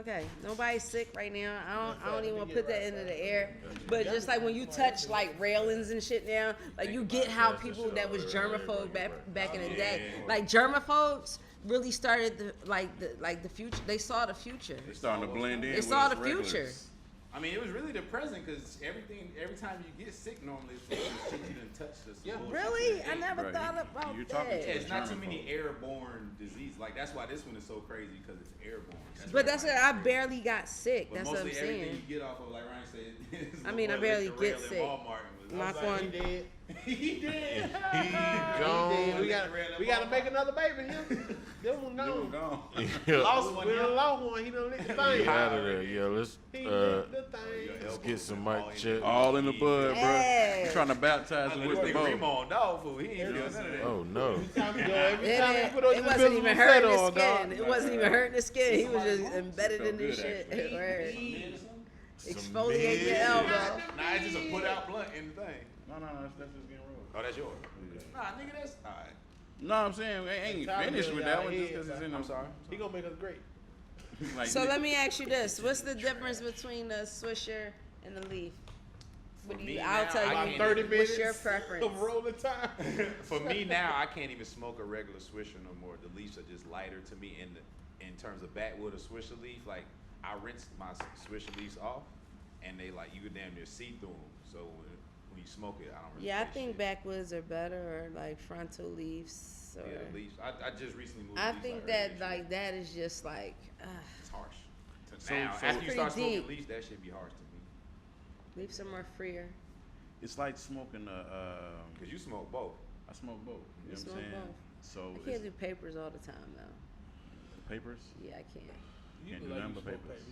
okay. Nobody's sick right now. I don't even want to put that into the air. But just like when you touch like railings and shit now, like you get how people that was germaphobe back in the day, like germaphobes really started the future. They saw the future. They starting to blend in. They saw the future. I mean, it was really depressing because every time you get sick, normally it's shit you done touched us. Yeah, really? I never thought about that. Yeah, it's not too many airborne diseases. Like that's why this one is so crazy because it's airborne. That's why I barely got sick. That's what I'm saying. Mostly everything you get off of, like Ryan said. I mean, I barely get sick. My son. He dead. He dead. Gone. We gotta make another baby. Them one gone. Lost one. We done lost one. He done licked the thing. Get out of there. Yeah, let's get some mic check. All in the bud, bro. Trying to baptize him with the boat. on dog food. He ain't doing none of that. Oh no. It wasn't even hurting his skin. It wasn't even hurting his skin. He was just embedded in this shit. Exfoliate your elbow. Nah, it's just a put out blunt in the thing. No, that's just getting rolled. Oh, that's yours. Nah, nigga, that's all right. No, I'm saying I ain't finished with that one just because it's in. I'm sorry. He gonna make us great. Like, So let me ask you this: what's the difference between the Swisher and the Leaf? I'll tell you. 30 minutes. What's your preference? Of rolling time. For me now, I can't even smoke a regular Swisher no more. The leaves are just lighter to me in terms of backwood or Swisher leaf. Like I rinse my Swisher leaves off, and they like you could damn near see through them. So when you smoke it, I don't really. Yeah, I think backwoods are better, or like frontal leaves. Or, yeah, leaves. I just recently moved. I think that like that is just like. It's harsh. So after you start deep. smoking leaves, that should be harsh to me. Leaves are more freer. it's like smoking Cause you smoke both. I smoke both. You know what I'm saying? Both. So I can't do papers all the time though. papers. Yeah, I can't. Can't do nothing but papers.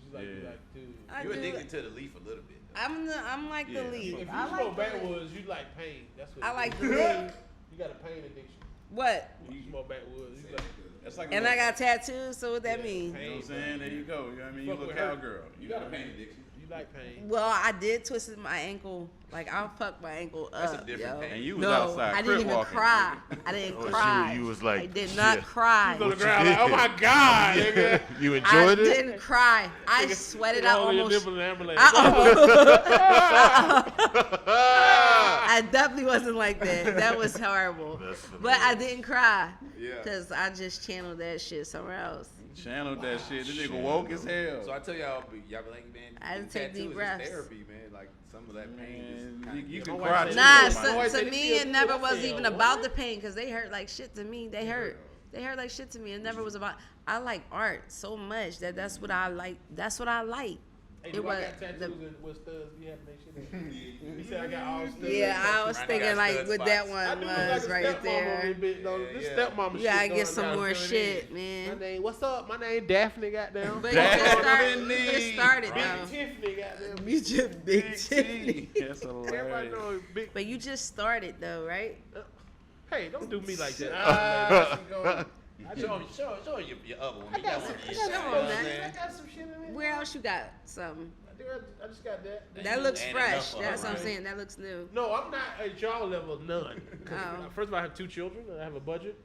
You addicted to the leaf a little bit. I'm like the leaf. If you I smoke like backwoods, you like pain. That's what I it like is. the leaf. You got a pain addiction. What? When you smoke backwoods, you like. That's like And I got tattoos, so what that mean? You know what I'm saying? There you go. You know what I mean? You look cowgirl. You got a pain addiction. You like pain. Well, I did twist my ankle. Like I fucked my ankle up. That's a different pain. And you was No, outside. I didn't even walking. cry. I didn't cry. You was like, I did not shit. cry. On the ground, like, oh my God, nigga. You I enjoyed it? didn't cry. I sweated out almost. I definitely wasn't like that. That was horrible. But I didn't cry. Yeah. Because I just channeled that shit somewhere else. Channeled that shit. This nigga woke as hell. So I tell y'all be like, man, I had to take deep tattoos is breaths. Therapy, man. Like some of that pain is Man, kinda you get can my cry wife too. said- Nah, said to it me, feels it never good. I was said, even what? about the pain because they hurt like shit to me. They hurt. They hurt like shit to me. It never was about. I like art so much that's what I like. That's what I like. Hey, It I was got tattoos and with studs. You have to make shit in. He said I got all studs. Yeah, I was I thinking got like stud what that spots. I one do look was like a right stepmama there. a little bit, though. This stepmama You shit gotta going get some down. more Feeling shit, My man. name, what's up? My name Daphne, goddamn. But you just Daphne. started Big though. Tiffany, goddamn. You just big Tiffany. That's Everybody hilarious. know big. But you just started though, right? Hey, don't do me like that. Show your other one. I got some Show shit. 'em that. I got some shit in there. Where else you got something? I just got that. That looks And fresh. enough for her, That's what I'm right? saying. That looks new. No, I'm not at y'all level, none. Oh. First of all, I have 2 children. I have a budget.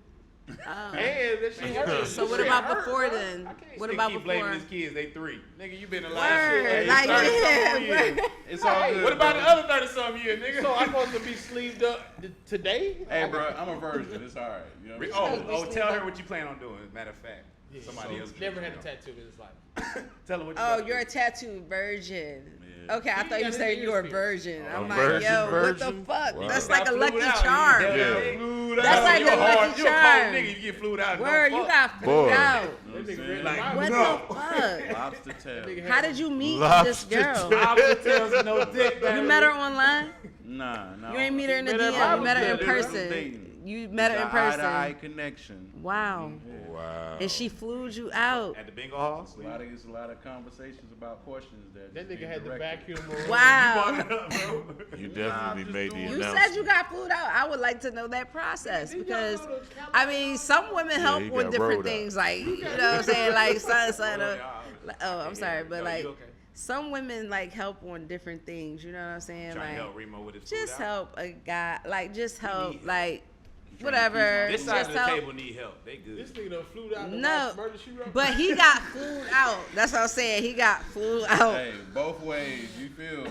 Oh. And that shit hurts. So what Shit about hurt, before bro. then? I can't What say about Keep before? blaming his kids. They 3. Nigga, you been alive. Word, like yeah. It's all good. What about the bro. other 30-something years, nigga? So I'm supposed to be sleeved up today? Hey, bro, I'm a virgin. It's all right. You know what I'm saying? Oh, tell her what you plan on doing. Matter of fact, somebody else Never had a tattoo in his life. Tell her what you. Oh, about to you're do. a tattoo virgin. Yeah. Okay, I thought you got said his you were a ears virgin. I'm A like, virgin, yo, what the virgin? fuck? Wow. That's Got like a flued lucky out. charm. You Yeah. flued That's out. like You a a lucky hard- you a cold charm. nigga. You get flued out. Word, no you fuck. got flued Boy. out. You know what I'm saying? Like, What no. the fuck? Lobster tail. How did you meet Lobster this girl? Lobster tails and no dick. You met her online? Nah. You ain't meet her in the met her DM. You met her in Bible study. person. You met her in Eye-to-eye person. connection. Wow. Wow. And she flew you out. At the bingo hall. It's a lot of conversations about questions there. That just nigga had being the directed. vacuum on. Wow. You definitely made the You announcement. said you got flued out. I would like to know that process because, I mean, some women help he with got different rolled out. things, like you know what I'm saying, like son. Oh, I'm sorry, but No, like you okay? some women like help on different things. You know what I'm saying? Trying to Like help Remo with his just food out. help a guy, like just help, need- like whatever. This side of the help. table need help. They good. This nigga done flew out. No, Murder, She Wrote. but he got flew out. That's what I'm saying. He got flew out. Hey, both ways. You feel?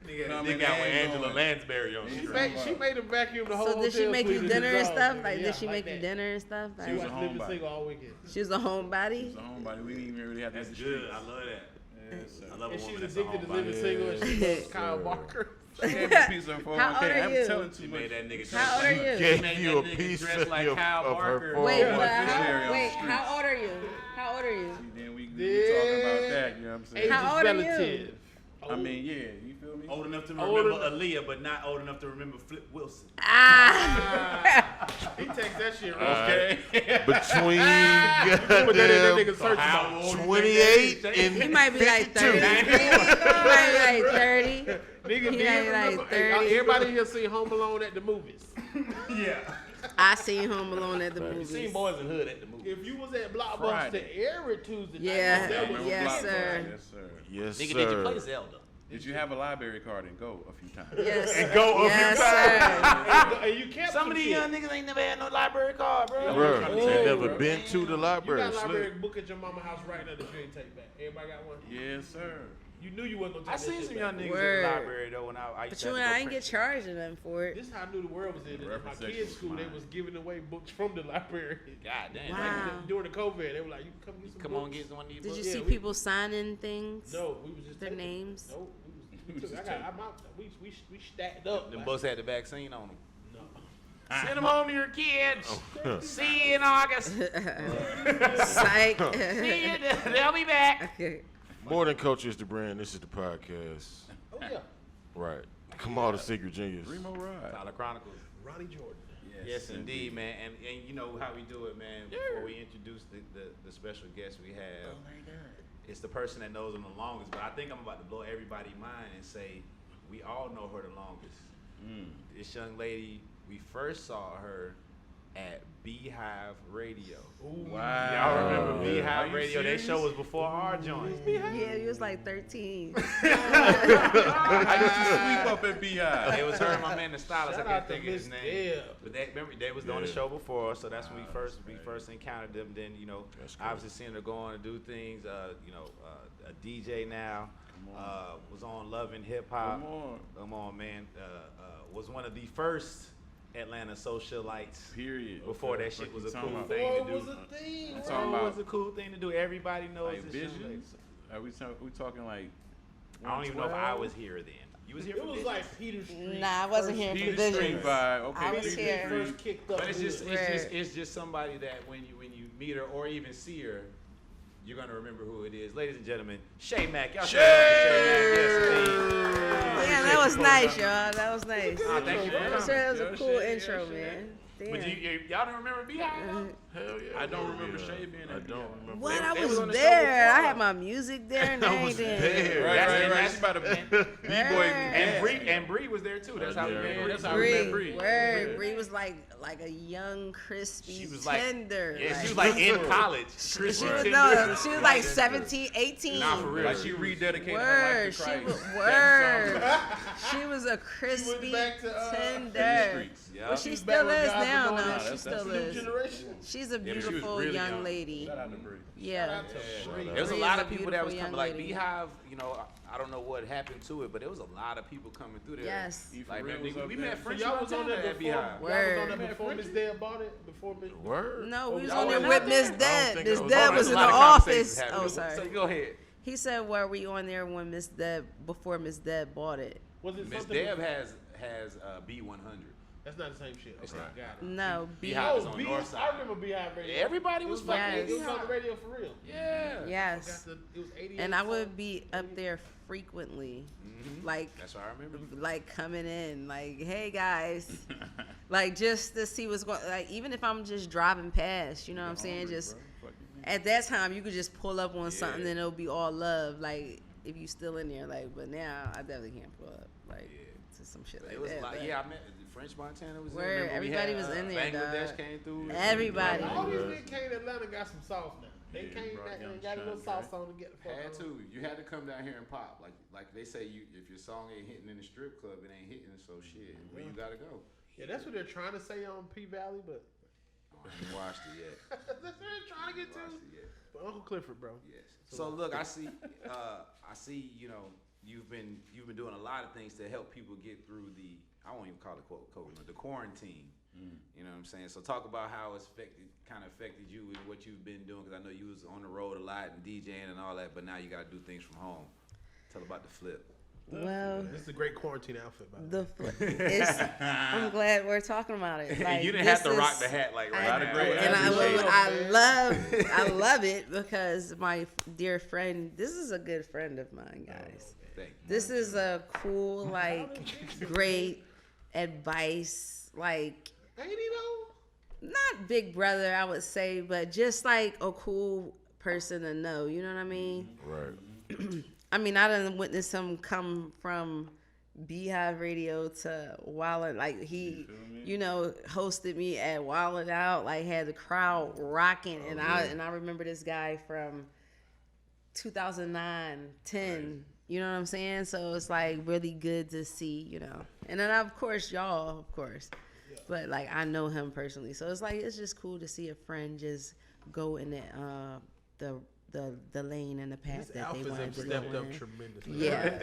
Nigga Come got in with there Angela going. Lansbury on She the made him vacuum the whole So did she hotel make you suite dinner and his stuff? dog. Like, Yeah, did she like make you that. dinner and stuff? She was Like, a Watched Living homebody. Single all weekend. she was a homebody. It's a homebody. We didn't even really have to That's hit the good. streets. I love that. Yes, sir. I love a And woman she's that's a addicted to living homebody. single, and she Yes, loves Kyle sir. Barker. She gave me a piece of her 401k. How old are I'm you? telling too She much. made that nigga How old are you? Gave made you that a nigga piece dress like of Kyle her Barker. phone. Wait, Oh, but beneficiary on the wait, streets. how old are you? How old are you? Then we talking about that. You know what I'm saying? Age How is old are you? relative. I mean, yeah. You feel me? Old enough to Old remember enough- Aaliyah, but not old enough to remember Flip Wilson. Ah. He takes that shit Uh, right. Okay. Between Put that in that nigga's goddamn search How box. old you 28 think and He might be like 30. 52. He might be like 30. Nigga, He do you ain't like remember? Hey, 30. everybody here seen Home Alone at the movies. Yeah. I seen Home Alone at the You movies. seen Boys in Hood at the movie. If you was at Blockbuster Friday. every Tuesday night, Yeah. that was Remember Yes, Blockbuster? sir. Yes, sir. Yes, Nigga, sir. did you play Zelda? Did you have a library card and go a few times? Yes. And go a few yes, times. sir. And you kept Some of these shit. young niggas ain't never had no library card, bro. Bruh, trying to they tell you, never bro. been to the You library. got a library Slick. book at your mama house right now that you ain't take back. Everybody got one? Yes, sir. You knew you wasn't gonna I take that seen shit some back. young niggas Word. in the library though when I used But to you have and to go I ain't get print. charged of them for it. This is how I knew the world was in. My Reference section kids' was school, they mine. was giving away books from the library. God damn. Wow. During the COVID, they were like, "You can come get some Come books." on, get one of these Did you books. see we- people signing things? No, we was just Their taking- names? No, we was took, just I got. taking- I'm out. We stacked up. Them like, books had the vaccine on them. No. Send them home to your kids. See you in August. Psych. See you. They'll be back. More Than Culture is the brand. This is the podcast. Oh yeah, Right. Come on, the Secret Genius. Remo Ride. Tyler Chronicles. Ronnie Jordan. Yes, indeed, man. And you know how we do it, man. Before we introduce the special guest we have, it's the person that knows them the longest. But I think I'm about to blow everybody's mind and say we all know her the longest. This young lady, we first saw her at Beehive Radio. Wow. Y'all remember Are Beehive you Radio? That serious? show was before our joint. Yeah, he was like 13. I used to sweep up at Beehive. It was her and my man the stylist. Shout I can't out to think of his Miss name. Deb. But they remember they was on the Yeah. show before, so that's when we first encountered them. Then That's cool. obviously seeing her go on and do things. A DJ now. Was on Love and Hip Hop. Come on. Come on, man. Was one of the first Atlanta socialites. Period. Before Okay, that shit what was a you talking cool about? thing Boy, to do. was a thing. I'm bro. talking It about was a cool thing to do. Everybody knows like this young lady. visions. Are we talking like? I don't even know if I 112? was here then. You was here It for was Visions? like Peter Street. Nah, I wasn't first- here for Peter Visions. Street vibe. Okay. I was Peter here. Street. First kicked up. But it's just hood. it's just somebody that when you meet her or even see her, you're gonna remember who it is. Ladies and gentlemen, Shay Mack. Y'all say Shay Mack. Yes, indeed. Yeah, that was nice, y'all. That was nice. Thank you for That was, coming. that was a Yeah, cool shit, intro, yeah, man. Damn. But y'all don't remember Beehive? Hell yeah. I don't remember Yeah. Shay being I at don't Beehive. remember. What? They I was was on the show there. I before. had my music there and I was everything. there. Right, That's- right, right. that's- She's about to B-boy. And Bree was there too. That's how we Yeah. met. That's how we met Bree. Word. Yeah. Bree was like a young, crispy, She was like tender. Yeah, she was like in college. she Chrissy was, Tender. no, she was like 17, 18. Nah, for real. Like she rededicated her Word, life to she Christ. was That word. She was a crispy, back to, tender. streets. Yeah. Well, she She's still back with is God's now. Doing No, It. she That's still New is. generation. She's a but she was beautiful really young young. lady. Shout out to Bree. Yeah. Shout out to Bree. There was a Bree lot is of a people that was beautiful coming. Like young lady. Beehive, I don't know what happened to it, but there was a lot of people coming through there. Yes. You for Like real man, was up we there? met So French y'all was on Montana there at before. Beehive. Y'all was Word. on there before Miss Deb bought it. Before Miss. Word? No, we was y'all on there were with not Miss there? Deb. think Miss I was Deb on was There's in a the lot of office. conversations Oh, happening. sorry. So go ahead. He said, "Were we on there when Miss Deb before Miss Deb bought it?" Was it Miss something? Deb has B100. That's not the same shit. It's Okay, not. got it. No, B. Beehive is Oh, on Bee, North Side. I remember Beehive Radio. Everybody was fucking. Yes. It was on the radio for real. Yeah. Yes. It was 88. And I would be up there frequently, like That's what I remember. like coming in, like, hey guys, like just to see what's going. Like even if I'm just driving past, you know what I'm saying? Just at that time, you could just pull up on something and it'll be all love. Like if you still in there, like. But now I definitely can't pull up, like to some shit like It was that. like, but yeah, I met French Montana was Word, there. Remember we everybody had, was in there, Bangladesh dog. came through. Everybody. All these niggas came to Atlanta got some sauce now. They Yeah, came brought back Young and got a little Sean, sauce on to get the fuck Had on. to. You had to come down here and pop. Like they say, if your song ain't hitting in the strip club, it ain't hitting. So shit, where you gotta go? Yeah, that's what they're trying to say on P Valley, but I ain't watched it yet. that's what they're trying to get to. But Uncle Clifford, bro. Yes. So look, I see. You know, you've been doing a lot of things to help people get through the. I won't even call it COVID, the quarantine. You know what I'm saying? So talk about how it's kind of affected you and what you've been doing, because I know you was on the road a lot and DJing and all that, but now you got to do things from home. Tell about the flip. Well, this is a great quarantine outfit, by the flip. I'm glad we're talking about it. Like, you didn't have to rock the hat like right now. And I love it because my dear friend, this is a good friend of mine, guys. This is a cool, like, great advice, like, ain't he though? Not big brother, I would say, but just like a cool person to know. You know what I mean? Right. I mean, I done witnessed him come from Beehive Radio to Wildin'. Like, he, you know, hosted me at Wildin' Out, like, had the crowd rocking. And I remember this guy from 2009, 10. You know what I'm saying? So it's, like, really good to see, you know. And then, of course, y'all, of course. But, like, I know him personally. So it's, like, it's just cool to see a friend just go in the lane and the path that they wanted to go in. Tremendously. Yeah.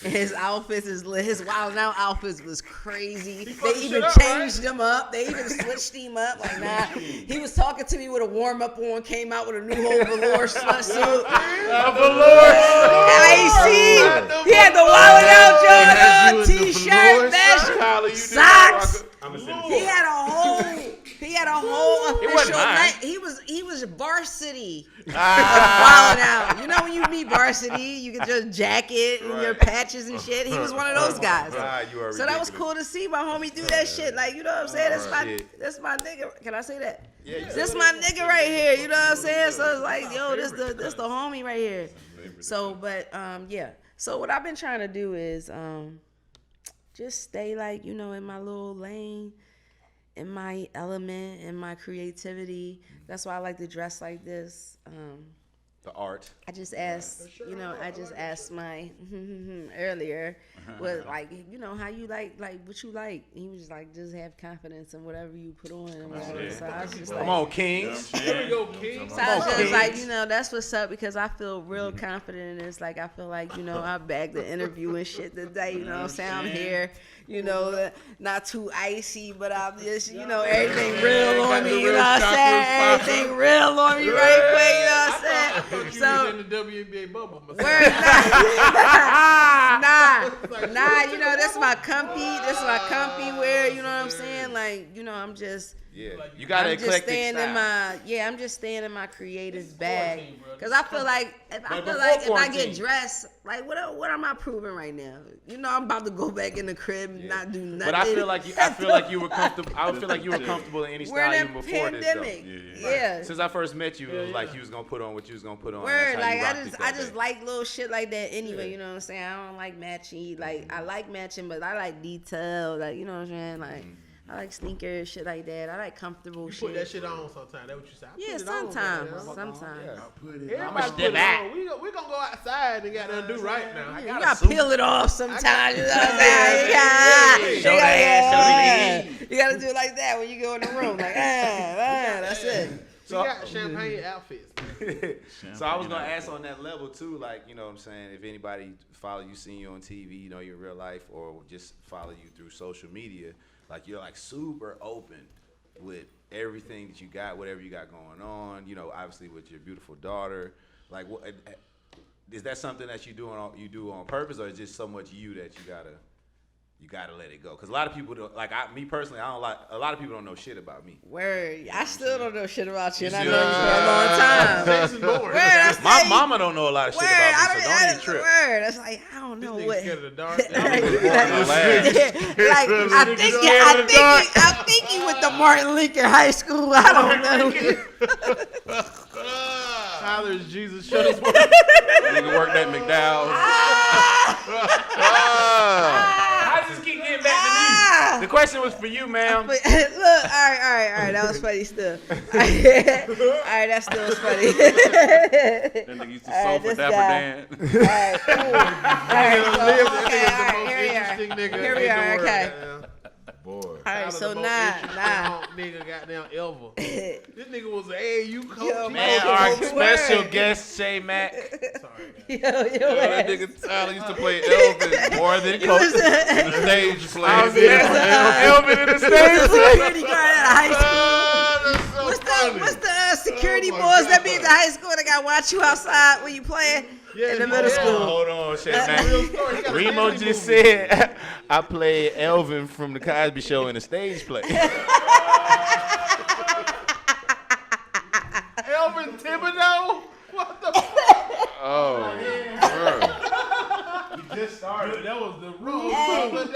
His outfits his Wild Out outfits was crazy. They even changed him up. They even switched him up. Like, nah. He was talking to me with a warm up on, came out with a new whole velour sweatsuit. He had the Wild Out John on, t-shirt, vest, socks. He had a whole official night. He was varsity. Wild Out. You know when you meet varsity, you get your jacket and your patches and shit. He was one of those guys. So that was cool to see my homie do that shit. Like, you know what I'm saying? That's my nigga. Can I say that? Yeah. This my nigga right here. You know what I'm saying? So it's like, yo, this the homie right here. So, but yeah. So what I've been trying to do is just stay, like, you know, in my little lane, in my element, in my creativity. That's why I like to dress like this. The art. I just asked, you know, I just asked my earlier, what, like, you know, how you like what you like. He was like, just have confidence in whatever you put on and whatever. So I was just like, come on, Kings. There we go, Kings. So I was just like, you know, that's what's up, because I feel real confident. And it's like, I feel like, you know, I bagged the interview and shit today. You know what I'm saying? I'm here, you know, not too icy, but I'm just, you know, everything real on me. You know what I'm saying? Everything real on me right quick. You know what I'm saying? So in the WNBA bubble. Nah, you know, that's my comfy wear, you know what I'm saying? Like, you know, I'm just, you got an eclectic staying style. I'm just staying in my creative bag. Because I feel like if I get dressed, like, what am I proving right now? You know, I'm about to go back in the crib and not do nothing. But I feel like you were comfortable. I feel like you were comfortable in any style even before pandemic. this, though. Yeah. Since I first met you, it was like you was gonna put on what you was gonna put on. Word, like I just like little shit like that anyway. You know what I'm saying? I don't like matching. Like, I like matching, but I like detail. Like, you know what I'm saying? Like, I like sneakers, shit like that. I like comfortable shit. You put that shit on sometimes. That's what you say. Yeah, sometimes. Sometimes. Everybody put it on. We're going to go outside and got nothing to do right now. You got to peel it off sometimes. You know what I'm saying? You got to do it like that when you go in the room. Like, that's it. So we got champagne outfits. So I was going to ask on that level too, like, you know what I'm saying, if anybody follow you, seen you on TV, you know, your real life, or just follow you through social media, like, you're like super open with everything that you got, whatever you got going on, you know, obviously with your beautiful daughter. Like, what is that something that you do on purpose, or is it just so much you that you gotta let it go? Because a lot of people don't, like, me personally, I don't like, a lot of people don't know shit about me. Word, I still don't know shit about you, and I know you for a long time. Word, my mama don't know a lot of shit about me, so don't even trip. Word, that's like, I don't know what. Scared of the dark. Like, I think he went to Martin Luther High School. I don't know. Tyler's Jesus shut his mouth. You can work that McDowell's. I just keep getting back to me. The question was for you, ma'am. Look, all right. That was funny still. All right, that still was funny. That nigga used to sew for Dapper Dan. All right, cool. All right, here we are. Okay. Boy. All right, nah. Nigga goddamn ever. This nigga was an AAU coach. Yo, Man, Yo, our word. special guest, Shay Mack. Sorry, Yo, That nigga Tyler used to play Elvis. More than You was coach. a Stage play. Elvin in the stage. security guard at high school. What's the security boys that be at the high school that got to watch you outside when you playing in the middle school? Hold on, Shay Mack. real story. He got a Remo Disney just movie. said I played Elvin from the Cosby Show in a stage play. Elvin Thibodeau? What the fuck? Oh, bro. We just started. That was the rule of the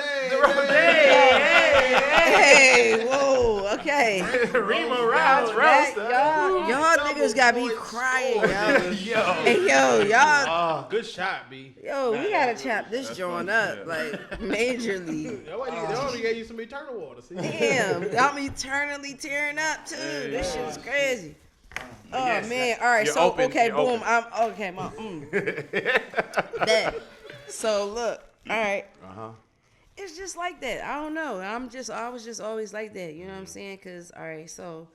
Hey, Hey, whoa, okay. Remo Rides That, roaster. y'all niggas got me crying, yo. Yo. Hey, yo, y'all. Good shot, B. Yo, we gotta chop this joint up, like, majorly. That's why they gave you some eternal water. See? Damn, got me eternally tearing up, too. This shit is crazy. Oh, man. All right, You're so, open, okay, you're boom. open. That. So, look, all right. Uh-huh. It's just like that. I don't know. I was just always like that. You know what I'm saying? Because, all right, so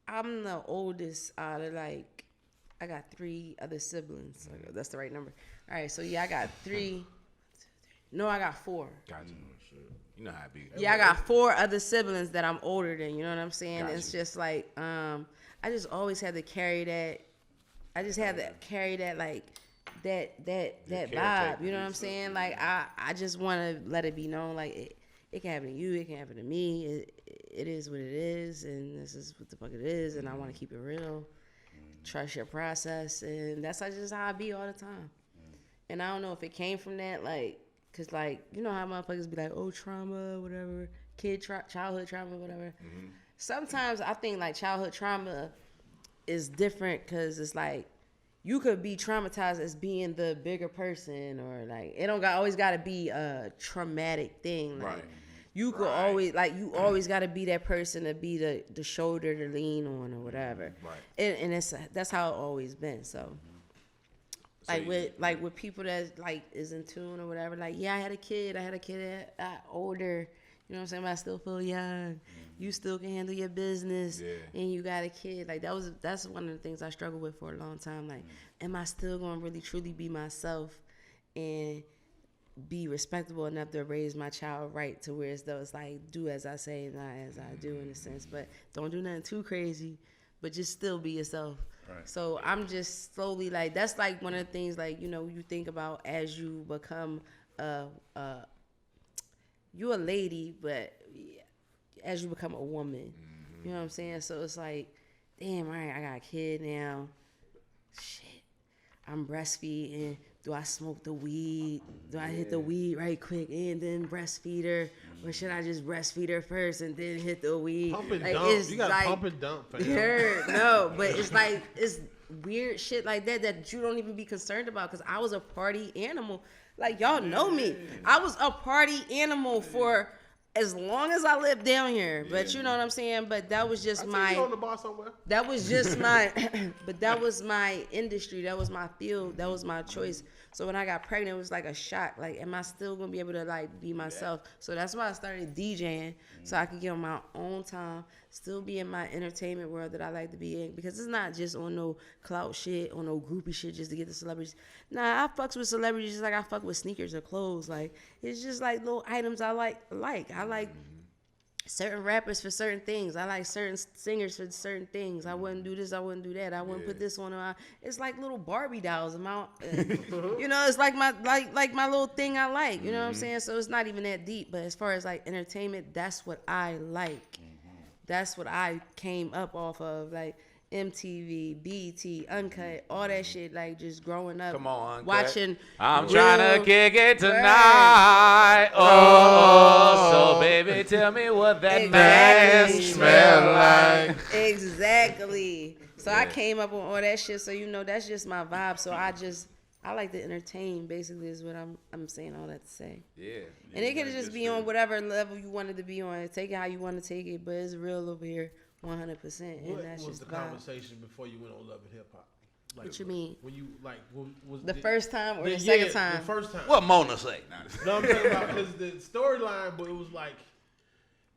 I'm the oldest out of, like, I got 3 other siblings. So that's the right number. All right, so yeah, I got 3. No, I got 4. Gotcha. You know how it be. Yeah, I got 4 other siblings that I'm older than. You know what I'm saying? Gotcha. It's just like, I just always had to carry that. I just had to carry that, like, that vibe. You know what I'm saying? Like, I just want to let it be known, like, it can happen to you, it can happen to me. It is what it is, and this is what the fuck it is, and I want to keep it real. Trust your process, and that's just how I be all the time. And I don't know if it came from that, like, cause like, you know how motherfuckers be like, oh, trauma, whatever, childhood trauma, whatever. Sometimes I think like childhood trauma is different, cause it's like you could be traumatized as being the bigger person, or like it don't always got to be a traumatic thing. Like, Right. you could always, like, you always got to be that person to be the shoulder to lean on or whatever. Right. And that's how it always been. So, like, with people that like is in tune or whatever. Like, yeah, I had a kid at older. You know what I'm saying? But I still feel young. You still can handle your business, and you got a kid. Like, that's one of the things I struggled with for a long time. Like, am I still gonna really truly be myself and be respectable enough to raise my child right, to where it's like, do as I say, not as I do, in a sense. But don't do nothing too crazy, but just still be yourself. Right. So I'm just slowly, like, that's like one of the things, like, you know, you think about as you become you're a lady, but as you become a woman, you know what I'm saying? So it's like, damn, all right, I got a kid now. Shit, I'm breastfeeding. Do I smoke the weed? Do I hit the weed right quick and then breastfeed her? Or should I just breastfeed her first and then hit the weed? Pump and like, dump. it's You gotta like, pump and dump. Fam. No, but it's like, it's weird shit like that you don't even be concerned about, because I was a party animal. Like, y'all know me. I was a party animal for as long as I lived down here. But you know what I'm saying? But that was just I see my... you on the bar somewhere. That was just my, but that was my industry. That was my field. That was my choice. So when I got pregnant, it was like a shock. Like, am I still gonna be able to like be myself? So that's why I started DJing, so I could get on my own time, still be in my entertainment world that I like to be in. Because it's not just on no clout shit, on no groupie shit just to get the celebrities. Nah, I fucks with celebrities just like I fuck with sneakers or clothes. Like, it's just like little items I like. I like certain rappers for certain things. I like certain singers for certain things. I wouldn't do this, I wouldn't do that. I wouldn't put this one on. It's like little Barbie dolls. You know, it's like my my little thing I like. You know what I'm saying? So it's not even that deep. But as far as like entertainment, that's what I like. That's what I came up off of. Like MTV, BET, Uncut, all that shit, like just growing up. Come on, Uncut. Watching. I'm real- trying to kick it tonight. Oh, so baby, tell me what that mask Exactly. smell like. Exactly. So I came up on all that shit. So, you know, that's just my vibe. So I like to entertain, basically, is what I'm saying all that to say. Yeah. And it can just be on whatever level you wanted to be on. Take it how you want to take it, but it's real over here 100%. And What that's was just the vibe. conversation before you went on Love and Hip Hop? Like, What you mean? When you like was The first time or the second time? The first time. What Mona say? No, I'm talking about because the storyline, but it was like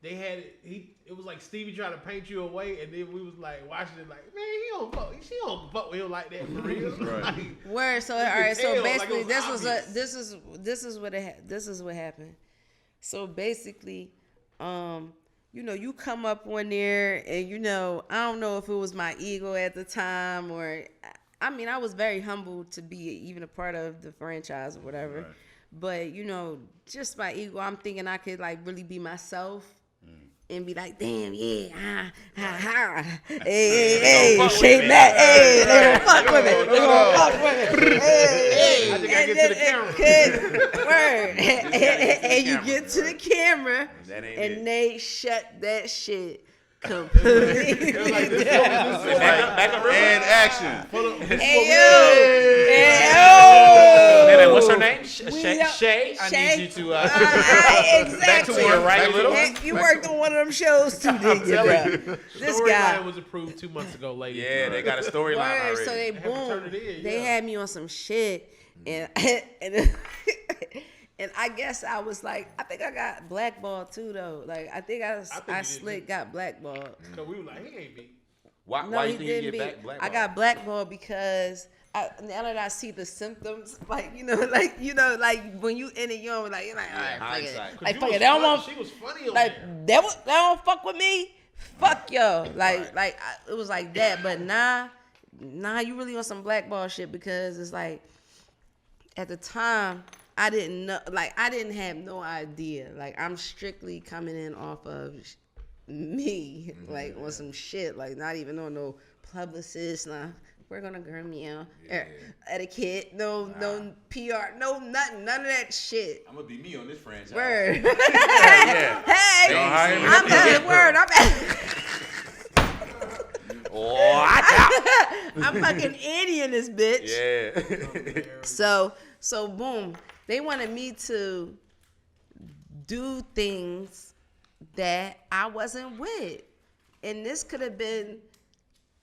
they had it. It was like Stevie trying to paint you away, and then we was like watching it, like, man, she don't fuck with him like that for real. Right. Like, Word. So all right. So tell, basically, like, it was this is what happened. So basically, you come up on there, and I don't know if it was my ego at the time, or I mean, I was very humbled to be even a part of the franchise or whatever. Right. But just my ego, I'm thinking I could like really be myself. And be like, damn, yeah, hey, shake that, hey, they gonna fuck with it, hey, I think I get to the camera. Word, and you get to the camera, That ain't and it. they shut that shit completely down. And action. Hey yo, And what's her name? Shay. I Shay. need you to Exactly. back to your right a little. Hey, you worked on one of them shows too, didn't you? Bro? This guy. Storyline was approved 2 months ago, ladies. Yeah, they got a storyline Word, already. so they Have to turn boom. it in, They yeah. had me on some shit, and and I guess I was like, I think I got blackballed too though. Like I think you I did, slick got blackballed. Cause we were like, he ain't beat. Why No, you he think you didn't get be. black? I got blackballed because now that I see the symptoms, like like when you in it, you're like, all right, fuck hindsight. it, like fuck it. They don't want She was funny on like there. they don't fuck with me. Fuck yo, it was like that. But nah, you really on some blackball shit because it's like at the time I didn't know, like I didn't have no idea. Like I'm strictly coming in off of me, like on some shit, like not even on no publicist, nah. We're gonna Grammy etiquette, no PR, no nothing, none of that shit. I'm gonna be me on this franchise. Word. Yeah. Hey, Don't hire me. I'm at word. Watch out. I'm fucking Indian this bitch. Yeah. So boom, they wanted me to do things that I wasn't with, and this could have been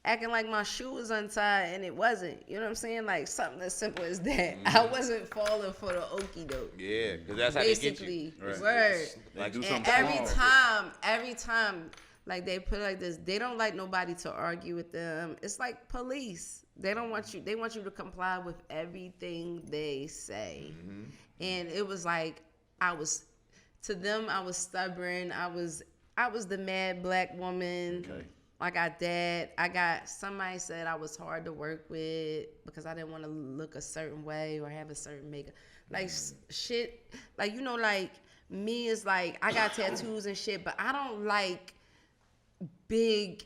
acting like my shoe was untied and it wasn't. You know what I'm saying? Like something as simple as that. I wasn't falling for the okie doke. Yeah, because that's how they get you. Basically, word. Like do And something every time, like they put it like this, they don't like nobody to argue with them. It's like police. They don't want you. They want you to comply with everything they say. And it was like to them, I was stubborn. I was the mad black woman. Okay. I got somebody said I was hard to work with because I didn't want to look a certain way or have a certain makeup. Like shit, like like me is like I got tattoos and shit, but I don't like big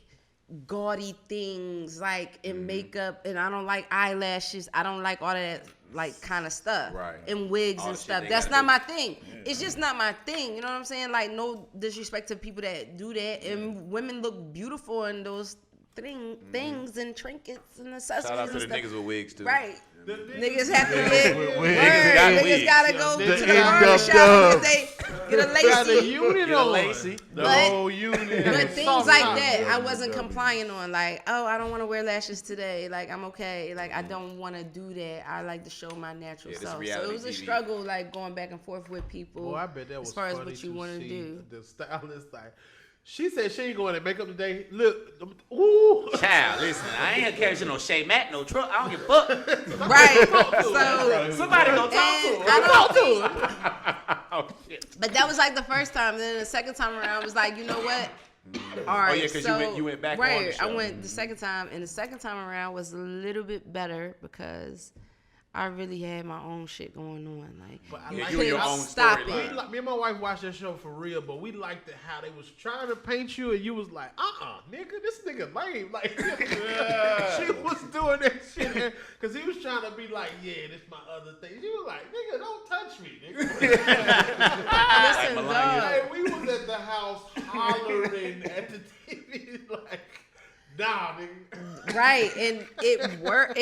gaudy things like in makeup, and I don't like eyelashes. I don't like all of that like kind of stuff. Right. And wigs All and the shit stuff. they That's gotta not do. my thing. It's just not my thing. You know what I'm saying? Like no disrespect to people that do that. And women look beautiful in those things and trinkets and accessories. Shout out to and the stuff. niggas with wigs too. Right. The Niggas have to get Niggas got Niggas wigs. gotta go The to the inked up barbershop dubs. and get a got the lacy. unit Get a on. lacy. The But- whole unit. But things like that, I W, wasn't W. complying on. Like, oh, I don't want to wear lashes today. Like, I'm okay. Like, I don't want to do that. I like to show my natural Yeah, this self. So reality it was a TV. struggle, like going back and forth with people. Boy, I bet that was as far as funny what you to want to see do. The stylist like, she said she ain't going to makeup today. Look, ooh. Child, listen, I ain't catching no Shay Mack, no truck. I don't give a fuck. Right. So, Somebody gonna talk to and him. I don't Oh shit. but that was like the first time. Then the second time around, I was like, you know what? All right. yeah, 'cause so, you went back on right, the show. I went the second time, and the second time around was a little bit better because I really had my own shit going on. Like, But I Yeah, like you and your couldn't own stop storyline. it. Like, me and my wife watched that show for real, but we liked it how they was trying to paint you, and you was like, nigga, this nigga lame. Like, she was doing that shit, because he was trying to be like, yeah, this my other thing. She was like, nigga, don't touch me, nigga. Listen, Melania. dog. Hey, we was at the house hollering at the TV, like, nah, nigga. Right, and it worked,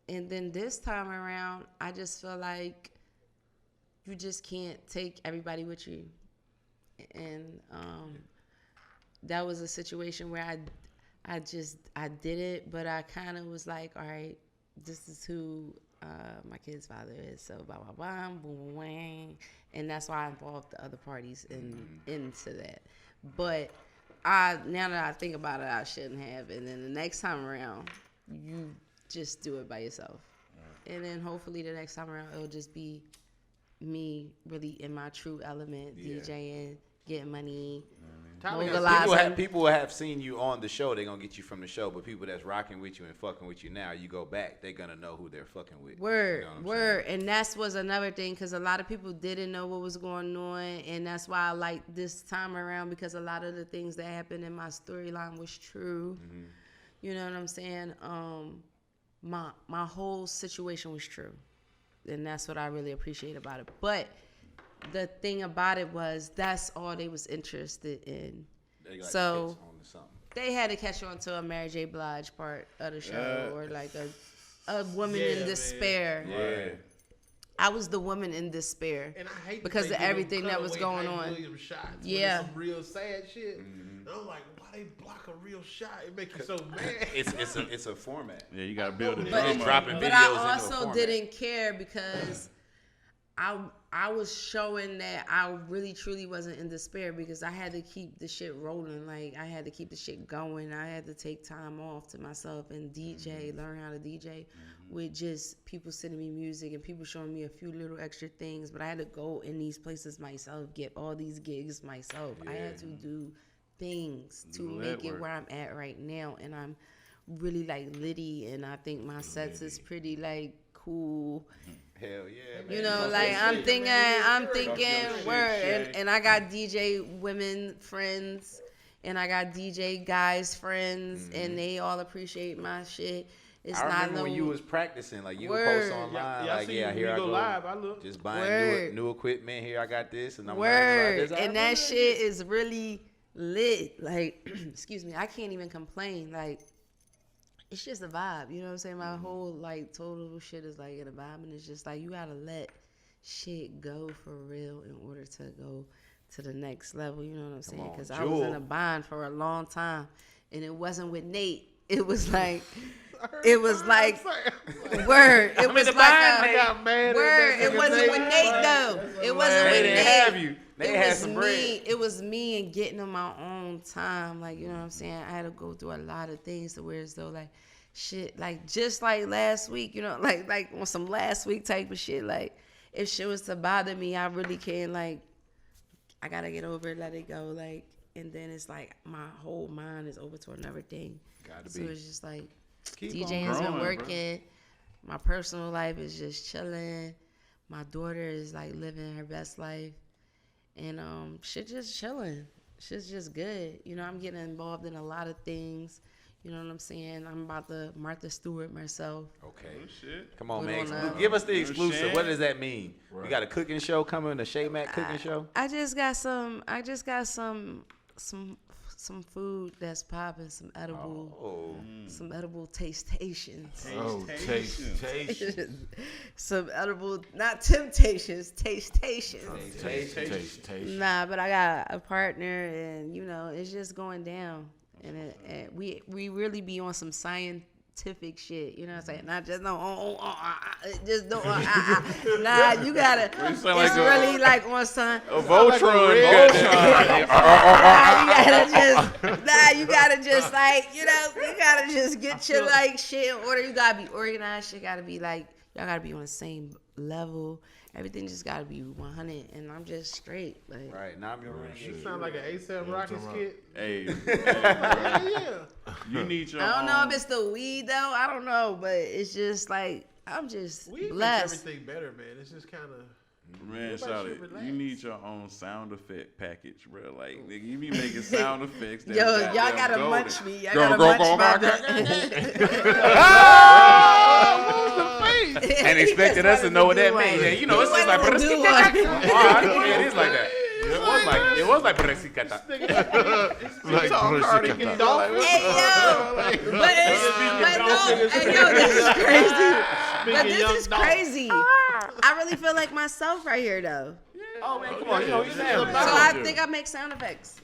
and then this time around, I just feel like you just can't take everybody with you, and that was a situation where I did it, but I kind of was like, all right, this is who my kid's father is. So blah blah blah, boom, wang, and that's why I involved the other parties into that. But now that I think about it, I shouldn't have. And then the next time around, you just do it by yourself. And then hopefully the next time around, it'll just be me really in my true element, DJing, getting money, mobilizing. People have seen you on the show. They're going to get you from the show. But people that's rocking with you and fucking with you now, you go back, they're going to know who they're fucking with. Word, you know word. And that was another thing because a lot of people didn't know what was going on. And that's why I like this time around because a lot of the things that happened in my storyline was true. Mm-hmm. You know what I'm saying? My whole situation was true. And that's what I really appreciate about it. But the thing about it was that's all they was interested in. So they had to catch on to a Mary J. Blige part of the show or like a woman in despair. Yeah. I was the woman in despair and I hate because of everything that was going on. Yeah, some real sad shit. And I'm like, why they block a real shot? It makes you so mad. It's a format. Yeah, you gotta build it. But I also didn't care because I was showing that I really truly wasn't in despair because I had to keep the shit rolling. Like I had to keep the shit going. I had to take time off to myself and DJ, learn how to DJ with just people sending me music and people showing me a few little extra things. But I had to go in these places myself, get all these gigs myself. Yeah. I had to do things to make it where I'm at right now. And I'm really like litty and I think my sets is pretty like cool. Hell yeah, man. You know, like I'm thinking word and I got DJ women friends and I got DJ guys friends and they all appreciate my shit. I remember when you was practicing, like you would post online, here I go, live, I look. Just buying new equipment. Here I got this, and I'm learning about this. And that shit is really lit. Like, excuse me, I can't even complain. Like, it's just a vibe. You know what I'm saying? My whole like total shit is like in a vibe, and it's just like you gotta let shit go for real in order to go to the next level. You know what I'm saying? Because I was in a bind for a long time, and it wasn't with Nate. It was like. It was like word. It was like a word. It wasn't with Nate though. It wasn't with Nate. It was me and getting on my own time. Like you know what I'm saying. I had to go through a lot of things to where as though like shit. Like just like last week, you know, like on some last week type of shit. Like if shit was to bother me, I really can't like. I gotta get over it, let it go. Like and then it's like my whole mind is over to another thing. So it's just like. DJing has been working. Bro. My personal life is just chilling. My daughter is like living her best life, and shit just chilling. Shit's just good. You know, I'm getting involved in a lot of things. You know what I'm saying? I'm about to Martha Stewart myself. Okay. Oh, shit. Come on, man. Give us the exclusive. What does that mean? Right. You got a cooking show coming? The Shay Mack cooking show? I just got some food that's popping, some edible tastations. Tastations. Some edible, not temptations, tastations. Taste. Nah, but I got a partner, and you know it's just going down, and we really be on some scientific shit, you know what I'm saying? Not just just no nah, you gotta it's like really like on some a Voltron. You gotta just like, you know, you gotta just get your like shit in order. You gotta be organized, shit gotta be like y'all gotta be on the same level. Everything just gotta be 100, and I'm just straight. Like, right now, I'm your You sound like an ASAP Rocky skit. Hey, yeah. You need your. I don't know if it's the weed though. I don't know, but it's just like I'm just weed blessed. Makes everything better, man. It's just kind of. Man, shout it. You need your own sound effect package, bro. Like, nigga, you be making sound effects. That y'all gotta munch me. Y'all gotta munch and expected us to know what that means. You know, it's just like it is like that. It was like Bresikata. Like Bresikata. This is crazy. But this is crazy. I really feel like myself right here, though. Oh man, come on, you know, so I think I make sound effects.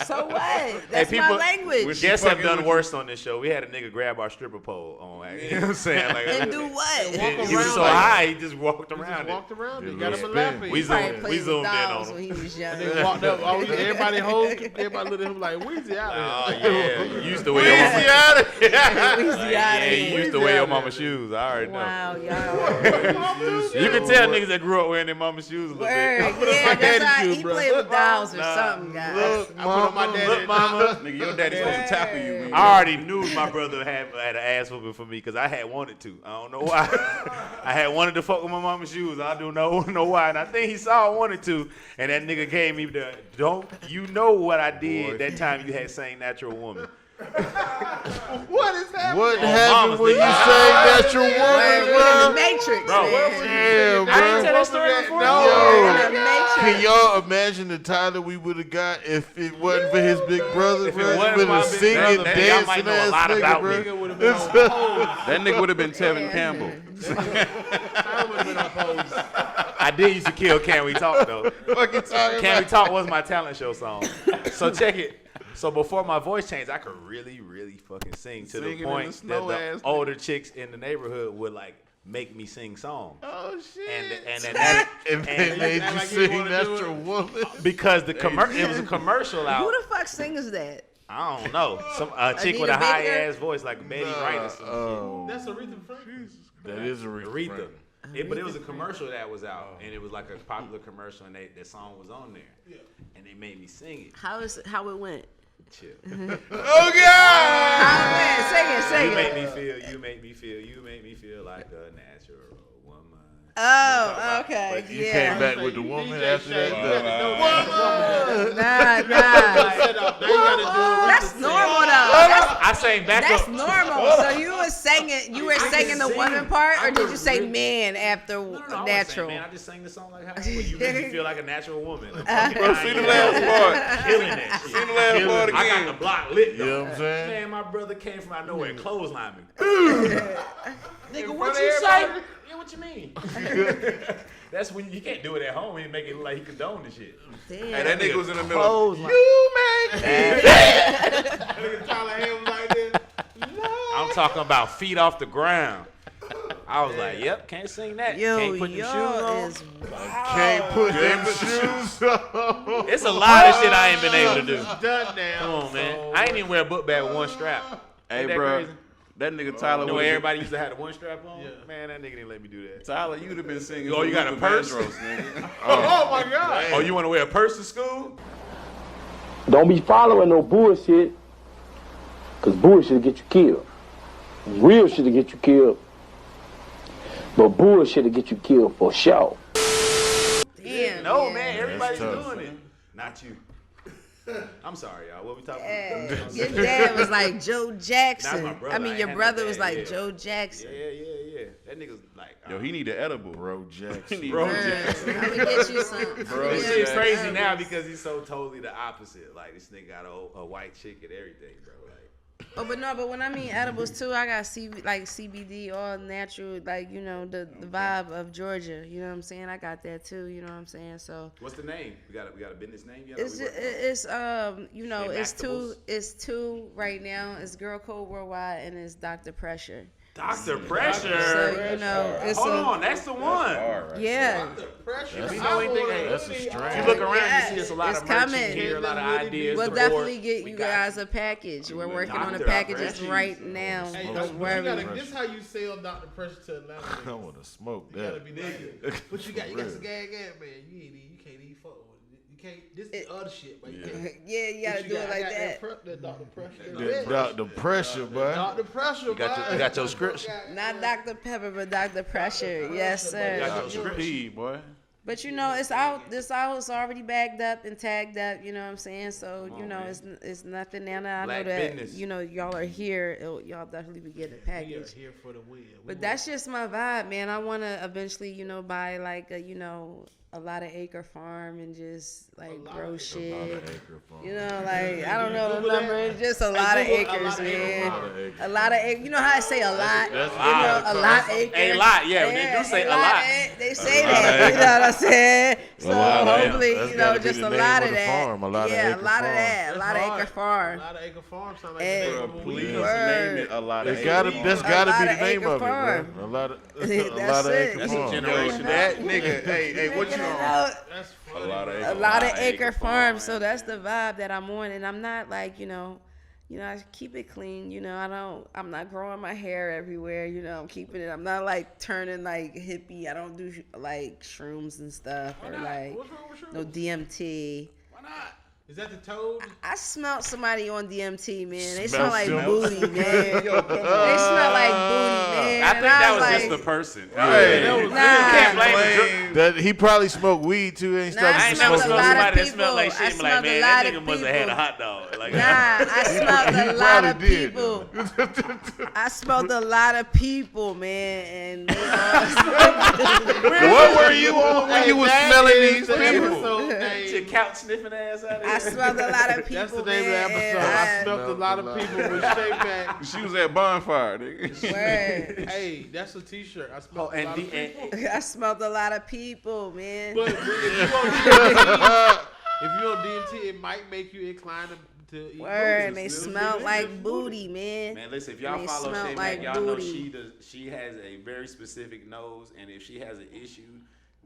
So what? That's my language. Guests have done worse on this show. We had a nigga grab our stripper pole on. You know what I'm saying? Like, And do what? he was so high, he just walked around. Walked around. It. He got him a Spin. laughing. We Probably played zoomed with in on dolls him. when he was young. They walked up. Everybody looked at him like, Weezy out Oh here. yeah, you used to wear your mama. out of here. Weezy outta Yeah, here. you used to wear your mama's shoes. I already know. Wow, y'all. You can tell niggas that grew up wearing their mama's shoes a little Word. bit. Yeah, that's how shoe, he bro. played with dolls or something, guys. Look, I put on my mama. daddy. Look, mama. Nigga, your daddy's supposed to tackle you. Man. I already knew my brother had an ass whooping for me because I had wanted to. I don't know why. I had wanted to fuck with my mama's shoes. I don't know why. And I think he saw I wanted to. And that nigga gave me the, don't you know what I did that time you had sang Natural Woman? What is happening? What Mama's happened when you nigga. say natural Word, woman, we're in the bro? Matrix, Bro, man. Yeah, bro. I didn't tell that story before. We're in Yo, the Matrix. can y'all imagine the title we would have got if it wasn't for his big brother, If it bro? wasn't He for my been a big singing, brother, then y'all might dancing know a ass lot nigga, about bro. me. Nigga would have been on pose. That nigga would have been Tevin Yeah. Campbell. I would have been on pose. I did used to kill Can We Talk, though. Fucking talking Can We about. Talk was my talent show song. So check it. So before my voice changed, I could really, really fucking sing to Singing the in point the snow that ass the older chicks in the neighborhood would like make me sing songs. Oh shit! And And they made act you like you sing wanna do natural woman. because it was a commercial out. Who the fuck sings that? I don't know. Some chick Anita with a high Baker? ass voice like Betty Wright or something. That's Aretha Franklin. That is a Aretha. But it was a commercial that was out, and it was like a popular commercial, and that song was on there, and they made me sing it. How it went? Chill. Oh god! How it went? Sing You it. make me feel like a natural woman. Oh, okay. You Yeah. came back with the woman after that. Nah. That's normal though. I sang back That's up. normal. So you were singing the woman part, or did you say man after No, I wasn't saying, natural? man, I just sang the song like how you make me feel like a natural woman. I'm Bro, see the last part. killing that shit. See the last part I got again. the block lit You know though. what I'm saying? Man, my brother came from out of nowhere and clotheslined me. Nigga, front what of you say? everybody? Yeah, what you mean? That's when you can't do it at home. He make it look like he condoned the shit. Damn. And that nigga was in the middle. Clothesline. You make Nigga Tyler Ham was like this. I'm talking about feet off the ground. I was like, yep, can't sing that. Yo, can't put them shoes on. is can't put them shoes on. It's a lot of shit I ain't been able to do. Done now. Come on, man. I ain't even wear a book bag with one strap. Hey, Ain't that bro. crazy? That nigga Tyler You know would've been- everybody used to have the one strap on? Yeah. Man, that nigga didn't let me do that. Tyler, you'd have been singing. Oh, you got a Luther purse? Vandross, nigga. Oh my God. Oh, you want to wear a purse to school? Don't be following no bullshit, because bullshit will get you killed. Real shit will get you killed, but bullshit will get you killed for sure. damn. No, man. Everybody's tough. doing it. Not you. I'm sorry, y'all. What we talking Yeah. about? Your dad was like Joe Jackson. That's my brother. I mean, I your ain't brother had no was dad, like yeah. Joe Jackson. Yeah. That nigga's like, Yo, he need an edible. Bro He Jackson. need Bro an edible. Jackson. I'm gonna get you some. Bro, This Yeah. shit's crazy edibles. now because he's so totally the opposite. Like, this nigga got a white chick and everything, bro. Like, Oh, but when I mean edibles too, I got CBD, all natural, like, you know, the vibe of Georgia. You know what I'm saying? I got that too. You know what I'm saying? So what's the name? We got a business name yet? it's you know, Name Actables? it's two right now. It's Girl Code Worldwide and it's Dr. Pressure. Dr. Pressure. So you know, it's Hold a on, that's the one. yeah. Pressure. We know anything. Hey, That's a if strange. you look around, you see it's a lot It's of merch coming. here, a lot of ideas. We'll support. definitely get We you got guys a package. We're working on the Dr. packages Pressure. right now. Hey, Don't but you worry. gotta, this how you sell Dr. Pressure to Atlanta. I niggas. want to smoke You gotta that. be nigga. But you got some gag, man. You can't eat fuck with it. You can't. This is other shit, but you can't. Yeah, you gotta But do it like I got that. That Dr. Pressure. That Dr. Pressure, boy. Dr. Pressure, You got your scripts. Not Dr. Pepper, but Dr. Pressure. Yes, sir. Got your P, boy. But you know, it's out. This out is already bagged up and tagged up. You know what I'm saying? So you know, it's nothing now. That I Black know that business. you know y'all are here. Y'all definitely be getting a We are package. here for the win. But that's just my vibe, man. I want to eventually, you know, buy like a, a lot of acre farm and just like grow shit. You know, like I don't know the number. It's just a lot of acres, man. A lot of acres. You know how I say a lot? That's You know, a lot acres. A lot, yeah. They do say a lot. They say that. You know what I'm saying? So hopefully, That's you know, gotta be just the a name lot of of the that. farm, a lot of Yeah, a acre lot of farm. that. A lot of acre farm. A lot of acre farm sound like And- the name of a Please weed. Word. name it a lot of That's gotta be A the lot name of of it, acre bro. farm. A lot of That's it. acre That's a farm. generation. That nigga, hey, what you Figuring it on? out. That's A funny. lot of A lot of acre farm. So that's the vibe that I'm on, and I'm not like, you know, I keep it clean. You know, I'm not growing my hair everywhere. You know, I'm keeping it. I'm not like turning like hippie. I don't do like shrooms and stuff or like What's wrong with no shrooms? DMT. Why not? Is that the toad? I smelled somebody on DMT, man. They Smell smell like them. booty, man. They smell like booty, man. I And think that was was like, just the person. Hey, that was Nah. Can't blame the drug. That he probably smoked weed too. Ain't Nah, I I ain't smelled never a smelled lot of somebody that people. smelled like I shit. and be smelled like, a man, lot that of nigga must have had a people. hot dog. Like, Nah, I smelled He a lot of probably did, people. I smelled a lot of people, man, and they what were you on when you was smelling these the people? episode Your name. couch sniffing ass out of I here. smelled a lot of people. That's the name man, of the episode. and I smelled a lot of people with shape back. She was at bonfire, nigga. Word. Hey, that's a T-shirt. I smelled Oh, a lot of people. I smelled a lot of people, man. But if you on DMT, it might make you inclined to eat Word, booty. they smelled like booty, man. Man, listen, if y'all They follow smell Shay like Mack, y'all know booty. she has a very specific nose, and if she has an issue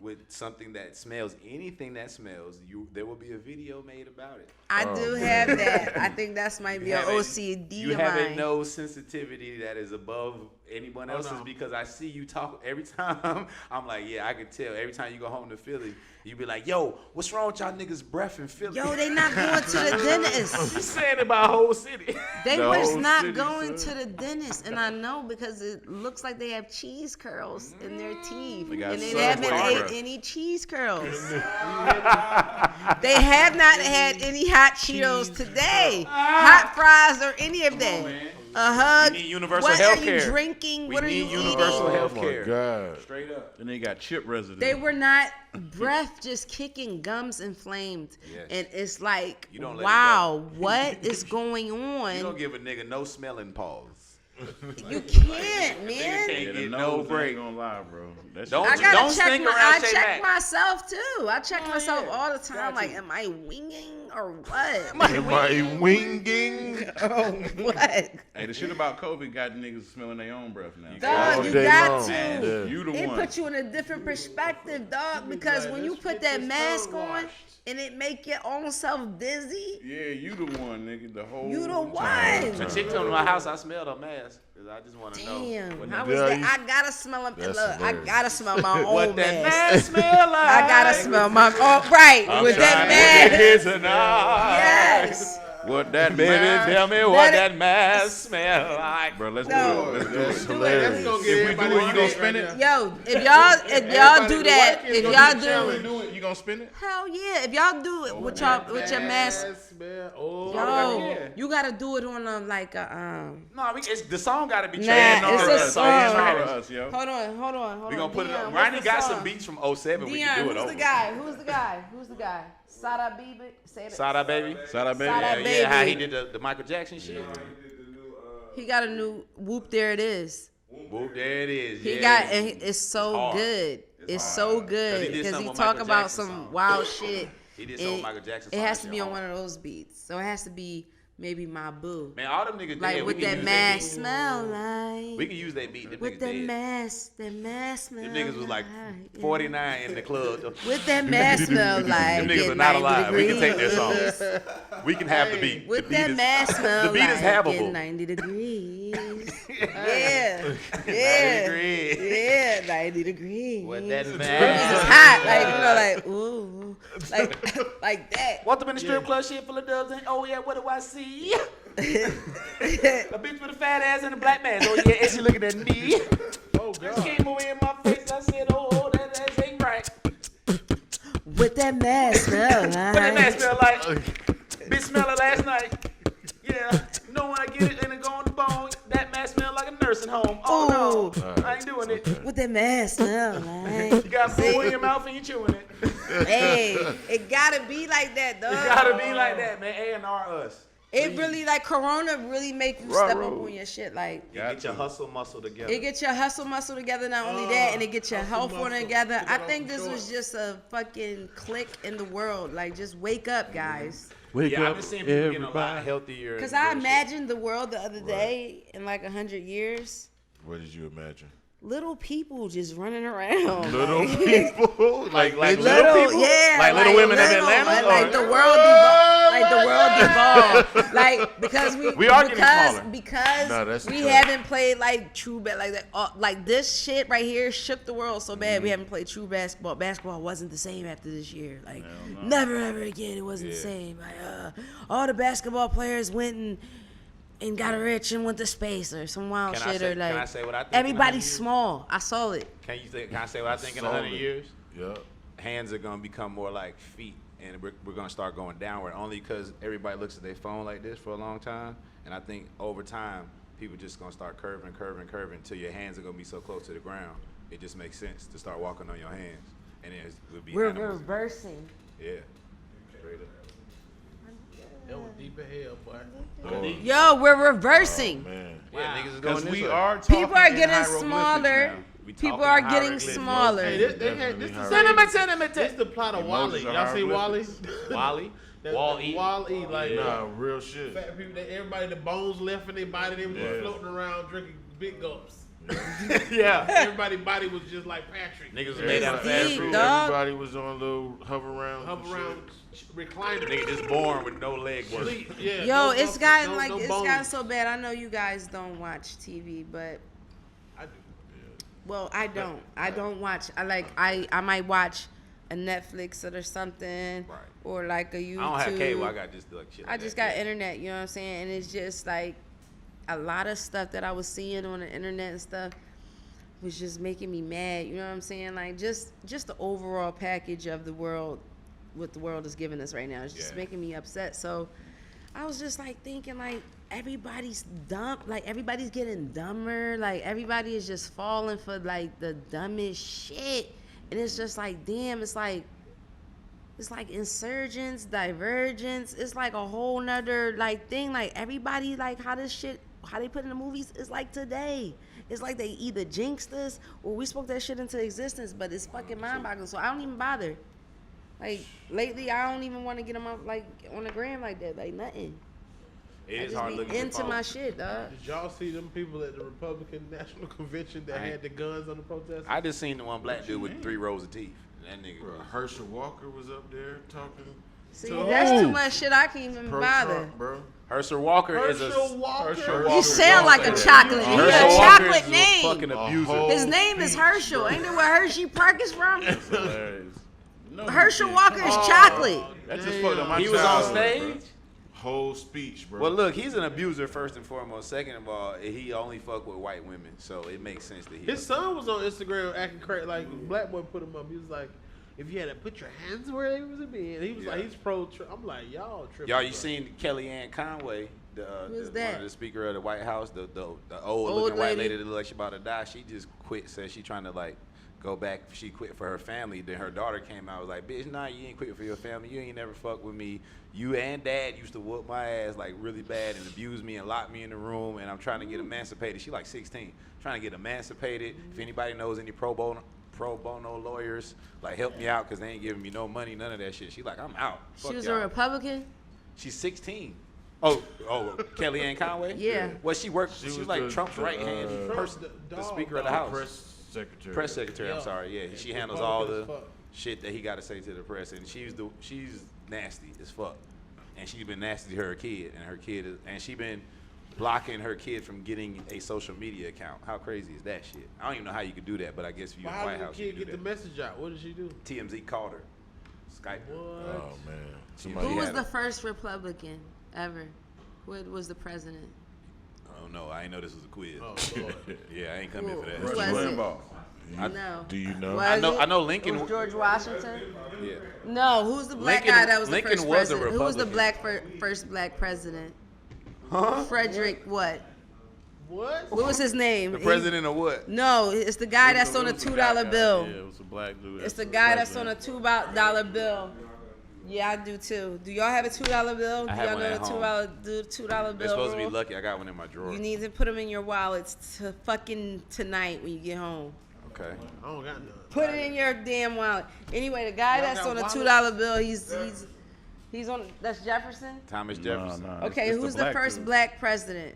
with something that smells, anything that smells, there will be a video made about it. I do have that. I think that's might be an OCD You of have a mine. nose sensitivity that is above anyone else's no. because I see you talk every time. I'm like, yeah, I can tell. Every time you go home to Philly, you be like, yo, what's wrong with y'all niggas' breath in Philly? Yo, they not going to the dentist. You saying it about whole city. They The was whole not city, going son. to the dentist, and I know because it looks like they have cheese curls in their teeth, They got and they Subway haven't ate breath. any cheese curls. They have not had any hot Cheetos today, hot fries, or any of that. A hug. We need universal what health are care. you drinking? We What are need you universal eating? health Oh care. my God. Straight up. Then they got chip residue. They were not breath just kicking, gums inflamed, Yes. and it's like, You don't let it wow, what is going You on? don't give a nigga no smelling pause. You can't, man. Can't Yeah, the get nose, no I ain't break. gonna lie, bro. That Don't- I shit- gotta don't check stink my. around I Shay check Mack. myself too. I check myself yeah. all the time. Got Like, to. am I winging or what? Am I winging? Oh, what? Hey, the shit about COVID got niggas smelling their own breath now. Dog, All you day got long. to. Yeah. You the It one. put you in a different perspective, dog. Because when you put that mask on and it make your own self dizzy, Yeah, you the one, nigga. The whole you the time. A one. chick told me my house I smelled her mask. Cause I just want to know. Damn, what how that- was Yeah, that? you- I gotta smell them. That's Look, I hilarious. gotta smell my What own that mask. mask smell like? I gotta smell my. Oh, right, with that mask. Kids tonight. Yes. What that Baby, mask? tell me what That- that mask smell like. Bro, let's No. do it. Let's do That's it. hilarious. Let's go get If we everybody do it, you on gonna it spin right it? now. Yo, if y'all do that, if y'all do, do it, you gonna spin it? hell yeah, if y'all do it with y'all with your mask, Smell. Oh, yo, yeah. you gotta do it on like a No, the song got to be Nah, changed. it's a us, song. us, yo. Hold on. We gonna put it Dion, up. what's Ronnie the got song? some beats from 07. We Dion, can do it who's over. the guy? Who's the guy? Sada Baby. Say it. Sada baby. Sada baby. Sada Yeah, baby. how he did the Michael Jackson shit. He got a new whoop. There it is. Whoop, there it is. He yeah. got and it's so hard. good. It's hard. so 'Cause good he did because something he with talk Michael about Jackson some song. wild shit. He did some Michael Jackson It song. has That to be shit on one hard. of those beats. So it has to be maybe my boo. Man, all them niggas Like dead. with we can that use mask beat. smell like. We can use that beat. Them With niggas that dead. mask smell. Them niggas was like yeah. 49 in the club. With that mask smell like. Them niggas get are not 90 alive. We can take their degrees. song. We can have the beat. With The beat that is- mask smell the beat is like havable. get 90 degrees. Yeah. 90 Yeah. degrees. Yeah, 90 degrees. With that It's mask. hot, like ooh, like that. Walked up in the strip club, shit full of dubs, and oh yeah, what do I see? A bitch with a fat ass and a black man. Oh yeah, and she looking at me. Oh, Just God. came away in my face. I said, oh, that ass ain't right. With that mask smell What that man like. smell like? Bitch smell it last night. Yeah, know when I get it and it go on the bone. That man smell like a nursing home. Oh no, I ain't doing it. With that mask smell like. You got food in your mouth and you chewing it. Hey, it gotta be like that, dog. It gotta be like that, man. A&R us. It really, like, Corona really make you step up on your shit. Like, You get your hustle muscle together. it gets your hustle muscle together, not only that, and it gets your hustle health one muscle. together. Put I that on think some this was shorts. just a fucking click in the world. Like, just wake up, guys. Wake Yeah, I've up, been seeing people getting a lot everybody. healthier. Because and I good shit. imagined the world the other day in like 100 years. What did you imagine? Little people just running around. Little people, like bitches? little people, yeah, like Little Women in little, Atlanta, like or- the world evolved, like the world evolved, like because We are getting smaller. because No, that's we the haven't played like true like that, like this shit right here shook the world so bad. We haven't played true basketball. Basketball wasn't the same after this year. Like never ever again, it wasn't the same. Like all the basketball players went and got rich and went to space or some wild Can I shit say- or like can I say what I think in 100 everybody's years? small. I saw it. Can I say what I think in Solid. 100 years? Yeah. Hands are gonna become more like feet, and we're gonna start going downward. Only because everybody looks at their phone like this for a long time, and I think over time people just gonna start curving until your hands are gonna be so close to the ground. It just makes sense to start walking on your hands, and it will be We're animals. reversing. Yeah. Straight up. That was deep as hell, boy. Yo, we're reversing. Man. Yeah, niggas is Because going this we way. are talking People are in getting hieroglyphics smaller. now. We People talking are in getting hieroglyphics. smaller. Hey, they had this the Definitely same. This the plot of Wally. Emojis are Y'all see Wally? hieroglyphics. Wally, Wall-E. Wall-E. Like Nah, real shit. fat people. Everybody, the bones left in their body. They was Yeah. floating around drinking big gulps. Yeah. Everybody's body was just like Patrick. Niggas was made out of Deep, fast food. dog. Everybody was on little hover rounds. Hover and around, recliner. Nigga just born with no leg work. Sleep. Yeah. Yo, no it's muscles, gotten no- like no it's bones. gotten so bad. I know you guys don't watch TV, but I do. well, I don't. I don't watch. I might watch a Netflix or something, Right. or like a YouTube. I don't have cable. I got just like shit. I like just that. got internet. You know what I'm saying? And it's just like a lot of stuff that I was seeing on the internet and stuff was just making me mad. You know what I'm saying? Like just the overall package of the world, what the world is giving us right now, is just Yeah. making me upset. So I was just like thinking like everybody's dumb, like everybody's getting dumber, like everybody is just falling for like the dumbest shit, and it's just like damn, it's like insurgents, divergence. It's like a whole nother like thing. Like everybody, like how this shit, how they put in the movies is like today. It's like they either jinxed us or we spoke that shit into existence. But it's fucking mind boggling. So I don't even bother. Like lately, I don't even want to get them up like on the gram like that. Like nothing. It I is just hard be looking into for my folks. shit, dog. Did y'all see them people at the Republican National Convention that I ain't- had the guns on the protest? I just seen the one black dude with 3 rows of teeth. That nigga. Bro, Herschel Walker was up there talking See, So- that's too much shit. I can't even pro bother. Trump, bro. Herschel Walker is a. Herschel Walker. Herschel He Walker. sound like a Walker. chocolate. He a Herschel Walker chocolate is a name. fucking A abuser. whole His name is peach, Herschel. bro. Ain't it where Hershey Park is from? Hilarious. No, Herschel he Walker is chocolate. That just fucked up my He was on childhood, bro. stage. Whole speech, bro. Well, look, he's an abuser first and foremost. Second of all, he only fuck with white women, so it makes sense that he. His son was on Instagram acting crazy. Like black boy put him up. He was like, "If you had to put your hands where they was to be," and he was Yeah. like, "He's pro." I'm like, "Y'all tripping." Y'all, you bro." seen Kellyanne Conway, Who's one that? of the speaker of the White House, the old Old looking white lady? lady that looks like she about to die. She just quit. Said she trying to like go back. She quit for her family. Then her daughter came out, was like, "Bitch, nah, you ain't quit for your family. You ain't never fuck with me. You and Dad used to whoop my ass like really bad and abuse me and lock me in the room. And I'm trying to get emancipated." She like 16, trying to get emancipated. If anybody knows any pro bono lawyers, like help me out because they ain't giving me no money, none of that shit. She like, I'm out. She Fuck was y'all. a Republican. She's 16. Oh, Kellyanne Conway? Yeah. Well, she worked, She she was was like the- Trump's the, right-hand uh, person, the the dog, Speaker of the dog. House. Press secretary. Press secretary, I'm Yeah. sorry, yeah. She He's handles all Republican the as fuck. shit that he got to say to the press, and she's nasty as fuck. And she's been nasty to her kid, and she been blocking her kid from getting a social media account. How crazy is that shit? I don't even know how you could do that, but I guess if you're But in the how White did the House, you kid can get do the that. message out? What did she do? TMZ called her. Skype her. What? Oh man. Who Somebody Who Yeah. was had the it. first Republican ever? Who was the president? I don't know. I ain't know this was a quiz. Oh, Lord. Yeah, I ain't come here for Who that. was Rush it? Limbaugh. No. Do you know? Was I know it? Lincoln- It was George Washington. Yeah. No, who's the black Lincoln- guy that was the Lincoln first was a president? Who was the Republican. first black president? Huh? Frederick what? What? What was his name? The president of what? No, it's the guy that's on a It was a $2 black guy. bill. Yeah, it was a black dude. It's the guy that's on a $2 bill. Yeah, I do too. Do y'all have a $2 bill? Do I have y'all one know at the home. $2 bill? They're supposed to be rule? lucky. I got one in my drawer. You need to put them in your wallets to fucking tonight when you get home. Okay. I don't got none. Put it in your damn wallet. Anyway, the guy Y'all that's got on the wallets? $2 bill, he's on. That's Jefferson. Thomas No, Jefferson. no, Okay, it's who's the black first dude. black president?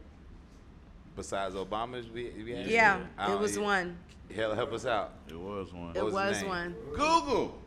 Besides Obama's, we had. Yeah, I it don't- was one. Help us out. It was one. It was his was name? one. Google.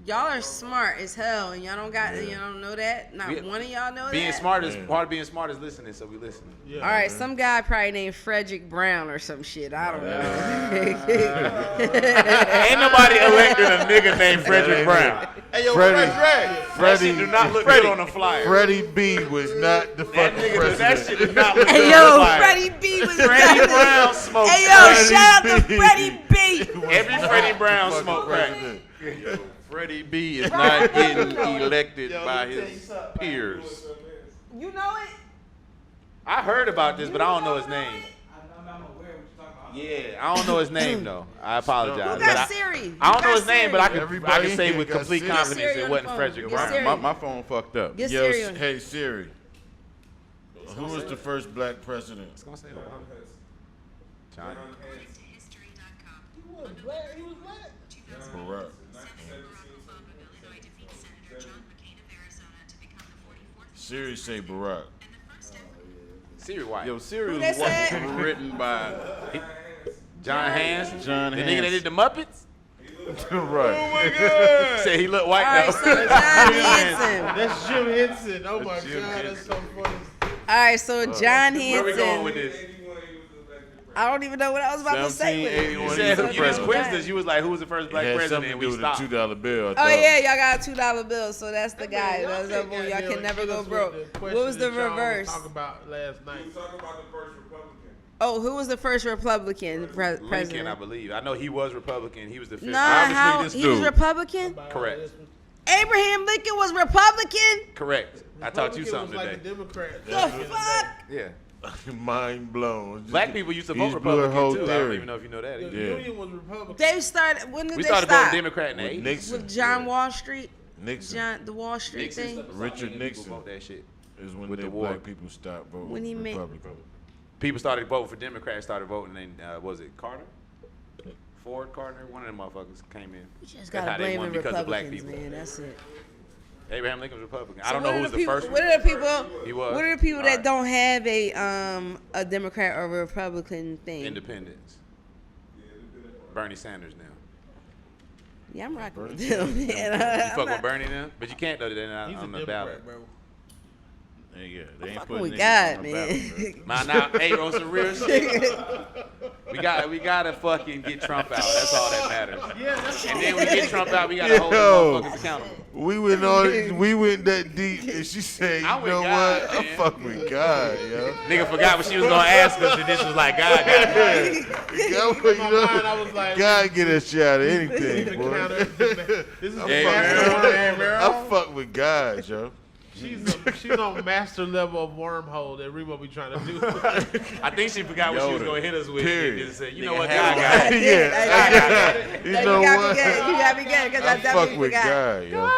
Y'all are smart as hell, and y'all don't know that. Not We- one of y'all know Being that. smart is part of being smart is listening, so we listen. Yeah. All right, some guy probably named Frederick Brown or some shit. I don't know. Ain't nobody elected a nigga named Frederick Brown. Hey, yo, Freddie. That Freddie, shit do not look good on the flyer. Freddie B was not the That fucking nigga, president. that shit do not look Hey good yo, on the flyer. Freddie B was Freddie better. Brown smoked Hey yo, crack. shout out to B. Freddie B. Every Freddie Brown Fucking smoked crack. president. Freddie B is not getting elected by his peers. You know it? I heard about this, but I don't know his name. Yeah, I don't know his name though. I apologize. Who But got Siri? I don't Who know got his name, but I Siri? can Everybody say here with got complete Siri. confidence Get Siri it on wasn't the phone. Frederick Get Brown. Siri. My phone fucked up. Get Yo, Siri on. hey Siri. Who was the first black president? It's gonna say Obama. John. Barack. Siri say Barack. Siri White. Yo, Siri Who was that said? written by John Hans. John The nigga that Hans. did the Muppets. Right. Said he looked white All right, though. so John Henson. That's Jim Henson. Oh my Jim God, that's so funny. All right, so John Where we going with Henson. this? I don't even know what I was about to say with it. 1781. You He said was the you just president. quizzed us. You was like, who was the first black It had president? something And to do we with the stopped. $2 bill. I Oh thought. yeah, y'all got a $2 bill, so that's the guy. Y'all That's can't up on y'all goddamn can never kill go us broke. with the What was the question that y'all reverse? Talk about last night. Oh, who was the first Republican Lincoln, I president? believe. I know he was Republican. He was the fifth. Nah, Obviously how this he was dude. Republican? Correct. Abraham Lincoln was Republican? Correct. I taught you Republican something was today. like the Democrat. The fuck? Yeah. Mind blown. Black people used to vote He's blew her Republican whole too. I don't theory. even know if you know that. The either. Yeah. Union was Republican. They started, when did We they started stop? voting Democrat in the With 80s. Nixon. With John Wall Street? Nixon The Wall Street Nixon thing? stuff. Richard People Nixon. vote that shit. is when with the the war. black people stopped voting When he made- Republican. People started voting for Democrats, started voting, and was it Carter? Ford Carter? One of them motherfuckers came in. You just That's gotta how they blame won the because of black Republicans, people. man. That's it. Abraham Lincoln was Republican. I So don't know what who are was the people- first What one. are the people? He was. What are the people that Alright. don't have a Democrat or a Republican thing? Independence. Bernie Sanders now. Yeah, I'm rocking with them. Man. You fuck with Bernie now? But you can't though, they're not He's a on the Democrat, ballot. bro. Yeah, they ain't Fucking putting with niggas God, on the man. ballot, Now, hey, on some real shit. We gotta fucking get Trump out. That's all that matters. Yeah, that's And then when we get Trump out, we gotta hold the Yo. motherfuckers accountable. We went that deep, and she said, "You I'm with know God, what? I man. fuck with God, yo." Nigga forgot what she was gonna ask us, and this was like, God got me. God, you In my mind, I know, was like, God get a shot at He's anything, the boy. counter. This is Hey, I fuck with God, yo. She's on master level of wormhole that Remo be trying to do. I think she forgot what she was Yoda. gonna hit us with. Period. And just said, you Nigga know what, had God it got it. Yeah, You you know got me what? good. You got me good because I I fuck definitely with forgot. God, yo.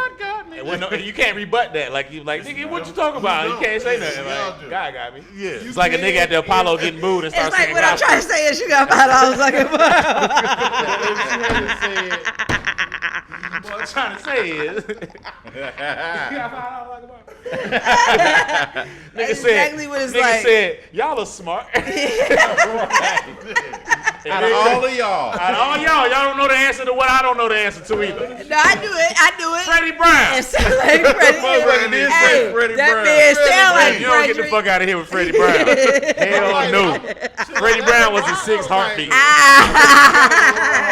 And when, you can't rebut that. Like you, like nigga, what you talking about? You can't say nothing. Like, God got me. Yeah. It's like a nigga at the Apollo getting booed and It's starts like singing what I'm gospel. trying to say is you got $5 looking for. What I'm trying to say is, That's exactly what it's nigga like. said, y'all are smart. Out of all of y'all. Out of all y'all don't know the answer to what I don't know the answer to either. No, I do it. I do it. Freddie Brown. It sound like Freddie. Motherfucker did say Hey, Freddie that Brown. man sound like You don't get the Frederick. fuck out of here with Freddie Brown. Hell no. Freddie Brown was a 6 heartbeat. Ah.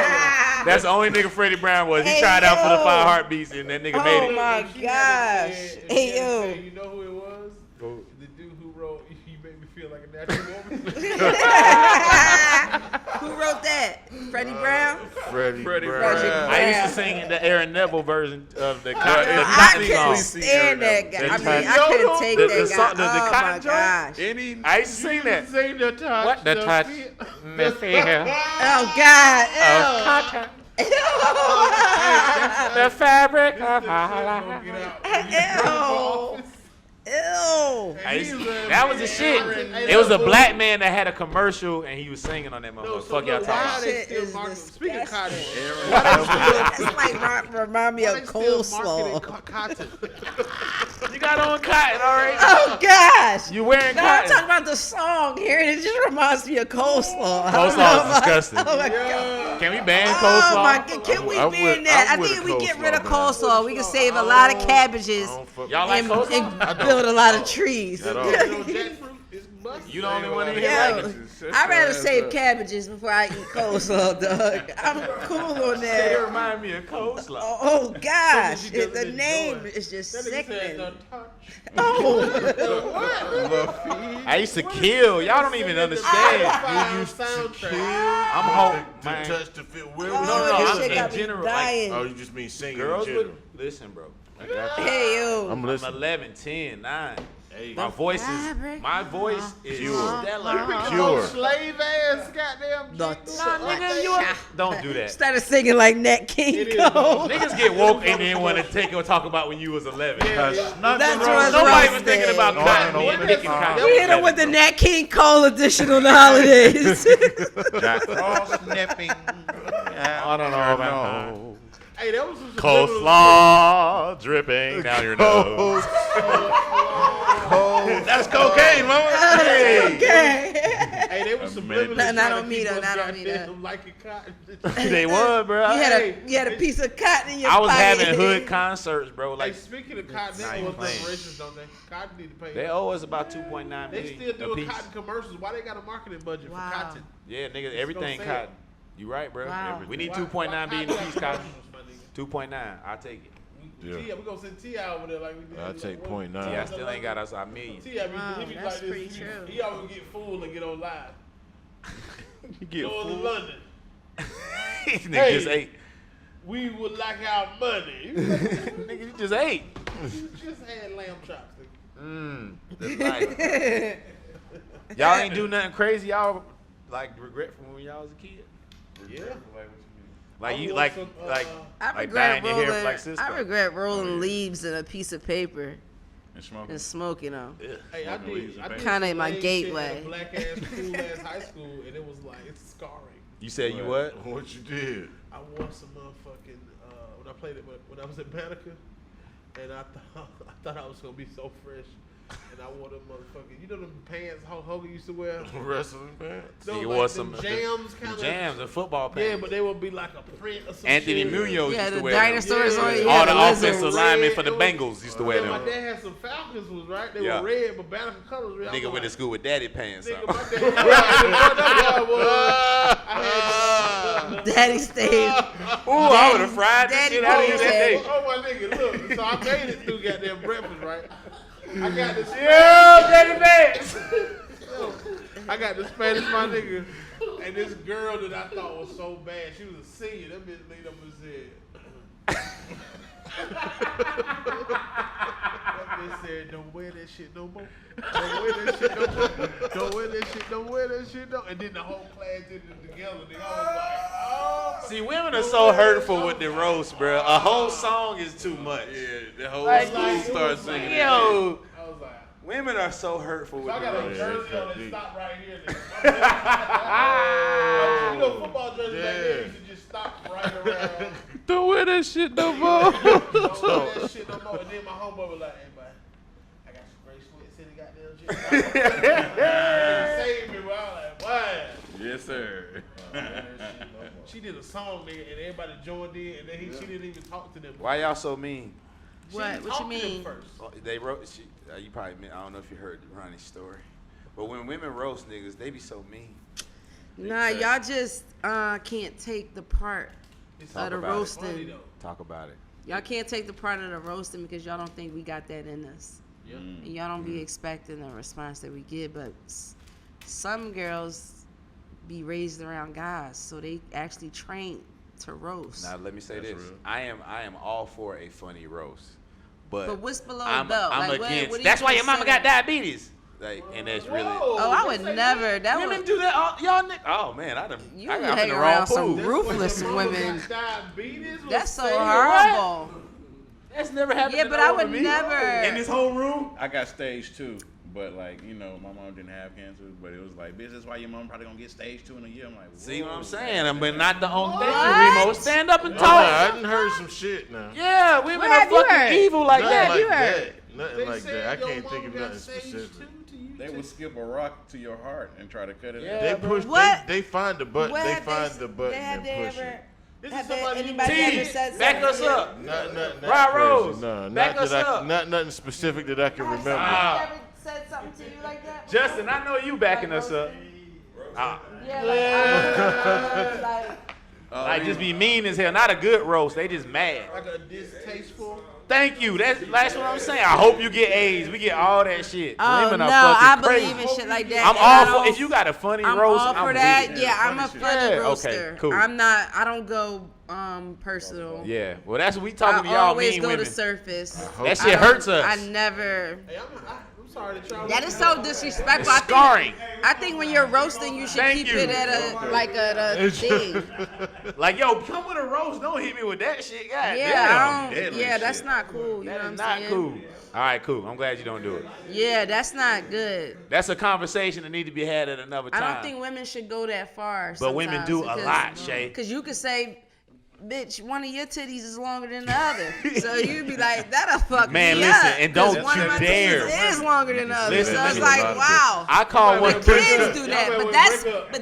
That's the only nigga Freddie Brown was. He Hey, tried out for the yo. 5 heartbeats and that nigga made Oh it. my gosh. Hey yo. You know who it was? The dude who wrote "You Make Me Feel Like a Natural Woman." Who wrote that? Freddie Brown? Freddie Freddie Brown. Brown. I used to sing the Aaron Neville version of the I Cotton couldn't song. stand that guy. I mean, I Yo, couldn't take the that song- guy. the Oh Cotton my joint? gosh. Any I used to sing that. Sing the touch. What the touch? feet. The feel Oh God. of cotton. The fabric of our life. Get out. Ew. Ew. That was the shit. It was a black man that had a commercial and he was singing on that motherfucker. Fuck y'all talking Shit about. is Speaking of cotton, That's like remind me of coleslaw. Cotton. You got on cotton, all right? Oh gosh. You wearing No, I'm cotton? talking about the song here, and it just reminds me of coleslaw. Coleslaw is disgusting. Oh my god. Can we ban Oh coleslaw? my god. Can we I'm ban with- that? I'm I with think a we get rid of coleslaw, man. coleslaw. We can save a lot of cabbages Y'all like and coleslaw? build a lot of trees. At all. Jackfruit is busted. You the only one in here Yo, like it. I'd rather save cabbages before I eat coleslaw, dog. I'm cool on It that. remind me of coleslaw. Oh gosh, Something she the doesn't name enjoy. is just That nigga said sickening. the touch. Oh, I used to kill. Y'all don't even understand. You used soundtrack. I'm home, To man. touch to fit where oh, was no, this I'm shit in got me general, like, dying. Oh, you just mean singing Girls in would general. listen, bro. I got you. Hey yo. I'm I'm listening. 11, 10, 9. Hey, My voice is stellar. Pure. Slave ass goddamn The jingle. Don't do that. Started singing like Nat King It is. Cole. Niggas get woke and then want to talk about when you was 11. That's Nobody what's was roasted. thinking about cotton. no, and no, picking no. cotton. We hit him with the Nat King Cole edition on the holidays. Jack Frost nipping. I don't know about that. Hey, that was some subliminal Coleslaw dripping down your nose. That's cocaine, mama. Okay. shit. Hey, they was subliminal. Nah, not trying on to me, keep though, us not on me, goddamn though. liking cotton. They was, bro. You had a piece of cotton in your I was pocket. having hood concerts, bro. Like, Like speaking of cotton, Nah, they you owe us playing. reparations, don't they? Cotton need to pay. they owe us about 2.9 million They still a doing piece. cotton commercials. Why they got a marketing budget Wow. for cotton? Yeah, nigga, everything say cotton. You right, bro. Wow. We need Why- 2.9 why billion a cotton piece got cotton. commercials, my nigga? 2.9. I'll take it. Yeah. T, we gonna send T over there like we did. I take what- 0.9. Yeah, I still ain't got us our million. T, I mean, Wow, he be that's like this. pretty true. He always get fooled and get on live. You get Northern fooled. London. Nigga Hey. just ate. We would like our money. Nigga, you just ate. You just had lamb chops. Nigga. That's life. Y'all ain't do nothing crazy. Y'all like regret from when y'all was a kid. Yeah. Like I you want like some, like I like regret dyeing your hair rolling. like Cisco. I regret rolling leaves in a piece of paper And smoking. and smoking them. Hey, I Smoking did. weeds I and did Kinda some my lame shit in gateway. a black ass cool ass high school, and it was like it's scarring. You said you what? What you did? I wore some motherfucking when I played it when I was at Banter, and I thought I was gonna be so fresh, and I wore them motherfucking them pants Hulk Hogan used to wear. Wrestling pants. Those You like wore them some jams kind of jams and football pants. Yeah, but they would be like a print or some Anthony shit. Munoz Yeah, used the to wear them. dinosaurs Yeah. on it. All Yeah, the lizards. offensive linemen for the Red, Bengals used to wear Yeah, my them. dad had some Falcons was right. They Yeah. were red, but Banter colors red. I Nigga was went to like, school with daddy pants Nigga, on. my dad. I had Daddy stayed. Ooh, I would have fried this Daddy shit out of you Bones that had- day. Oh my nigga, look. So I made it through goddamn breakfast, right? I got this. Yo, daddy pants. I got the Spanish, my nigga, and this girl that I thought was so bad. She was a senior. That bitch laid up and said. That bitch said, "Don't wear that shit no more. Don't wear that shit no more. Don't wear that shit. Don't wear that shit no." And then the whole class did it together. Nigga, I was like, "Oh." See, women are so hurtful with the roast, bro. A whole song is too much. Yeah, the whole Like, school it starts was like- singing. Yo, I was like. women are so hurtful So with I the got a roast. jersey on that stop right here. You know, football jerseys back there used to just stop right around. Don't wear that shit no more. Don't wear that shit no more. And then my homeboy was like, "Hey, man, I got some gray sweats in the goddamn shit." He saved me, bro. I was like, "Why?" Yes, sir. She did a song, nigga, and everybody joined in, and then she didn't even talk to them. Why y'all so mean? She What? didn't What you talk to them mean? first. They wrote. You probably. I don't know if you heard Ronnie's story, but when women roast niggas, they be so mean. Nah, y'all just can't take the part Talk of the about it. roasting. Funny though. Talk about it. Y'all can't take the part of the roasting because y'all don't think we got that in us. Yeah. And y'all don't be expecting the response that we get. But some girls be raised around guys, so they actually train to roast. Now let me say That's this: real. I am all for a funny roast, but But what's below I'm the belt? I'm Like, what against. do you That's why your mama got consider- diabetes. Like, and that's really. Whoa, Oh, I would don't say never. That Women would. do that. Y'all niggas. Oh man, I You got hang in the around wrong some pool. That's ruthless what your mama women. got diabetes was That's so saying. horrible. That's never happened. Yeah, but I would never. In this whole room. I got stage 2, but like, you know, my mom didn't have cancer, but it was like, bitch, that's why your mom probably gonna get stage 2 in a year. I'm like, whoa. See what I'm saying? But not the only thing, What? Remo. Stand up and I talk. done heard some shit now. Yeah, women What are have you fucking heard? evil like Nothing that. like you heard? that. Nothing They like said that. I your can't mom think of got nothing stage specific. 2 to you. They would skip a rock to your heart and try to cut it Yeah, out. They bro. push. What? They find the button. What They have find the button have and they push ever, it. This have is they, somebody anybody T, ever said back something us to you? up. Not Rod crazy. Rose, No, back not us that up. not nothing specific that I can Has remember. somebody ever said something to you like that? Justin, I know you backing us up. Yeah, like, Like just be mean as hell. Not a good roast. They just mad. Like a distasteful. Thank you. That's what I'm saying. I hope you get A's. We get all that shit. oh Women no, are I fucking believe crazy. in shit like that. I'm and I all for don't- if you got a funny I'm roast. all for I'm that. with it. Yeah, I'm a funny funny shit. Yeah, roaster. okay, cool. I'm not. I don't go personal. Yeah. Well, that's what we talking to I y'all always mean go women. to surface. That I shit don't- hurts us. I never. Hey, I'm sorry that y'all. That is so disrespectful. It's scarring. I think when you're roasting, you should Thank keep you. it at a thing. Like, yo, come with a roast. Don't hit me with that shit. God Yeah, damn. I don't. deadly Yeah, that's shit. not cool. You know That what is I'm not saying? cool. All right, cool. I'm glad you don't do it. Yeah, that's not good. That's a conversation that need to be had at another time. I don't think women should go that far. But women do a lot, Shay. Because you could say, bitch, one of your titties is longer than the other. So you'd be like, that'll fuck Man, me listen, up. and don't 'cause one you of my dare. titties is longer than the other. Listen, So it's listen. like, wow. I call one. Kids do that, Y'all but better that's wake up. a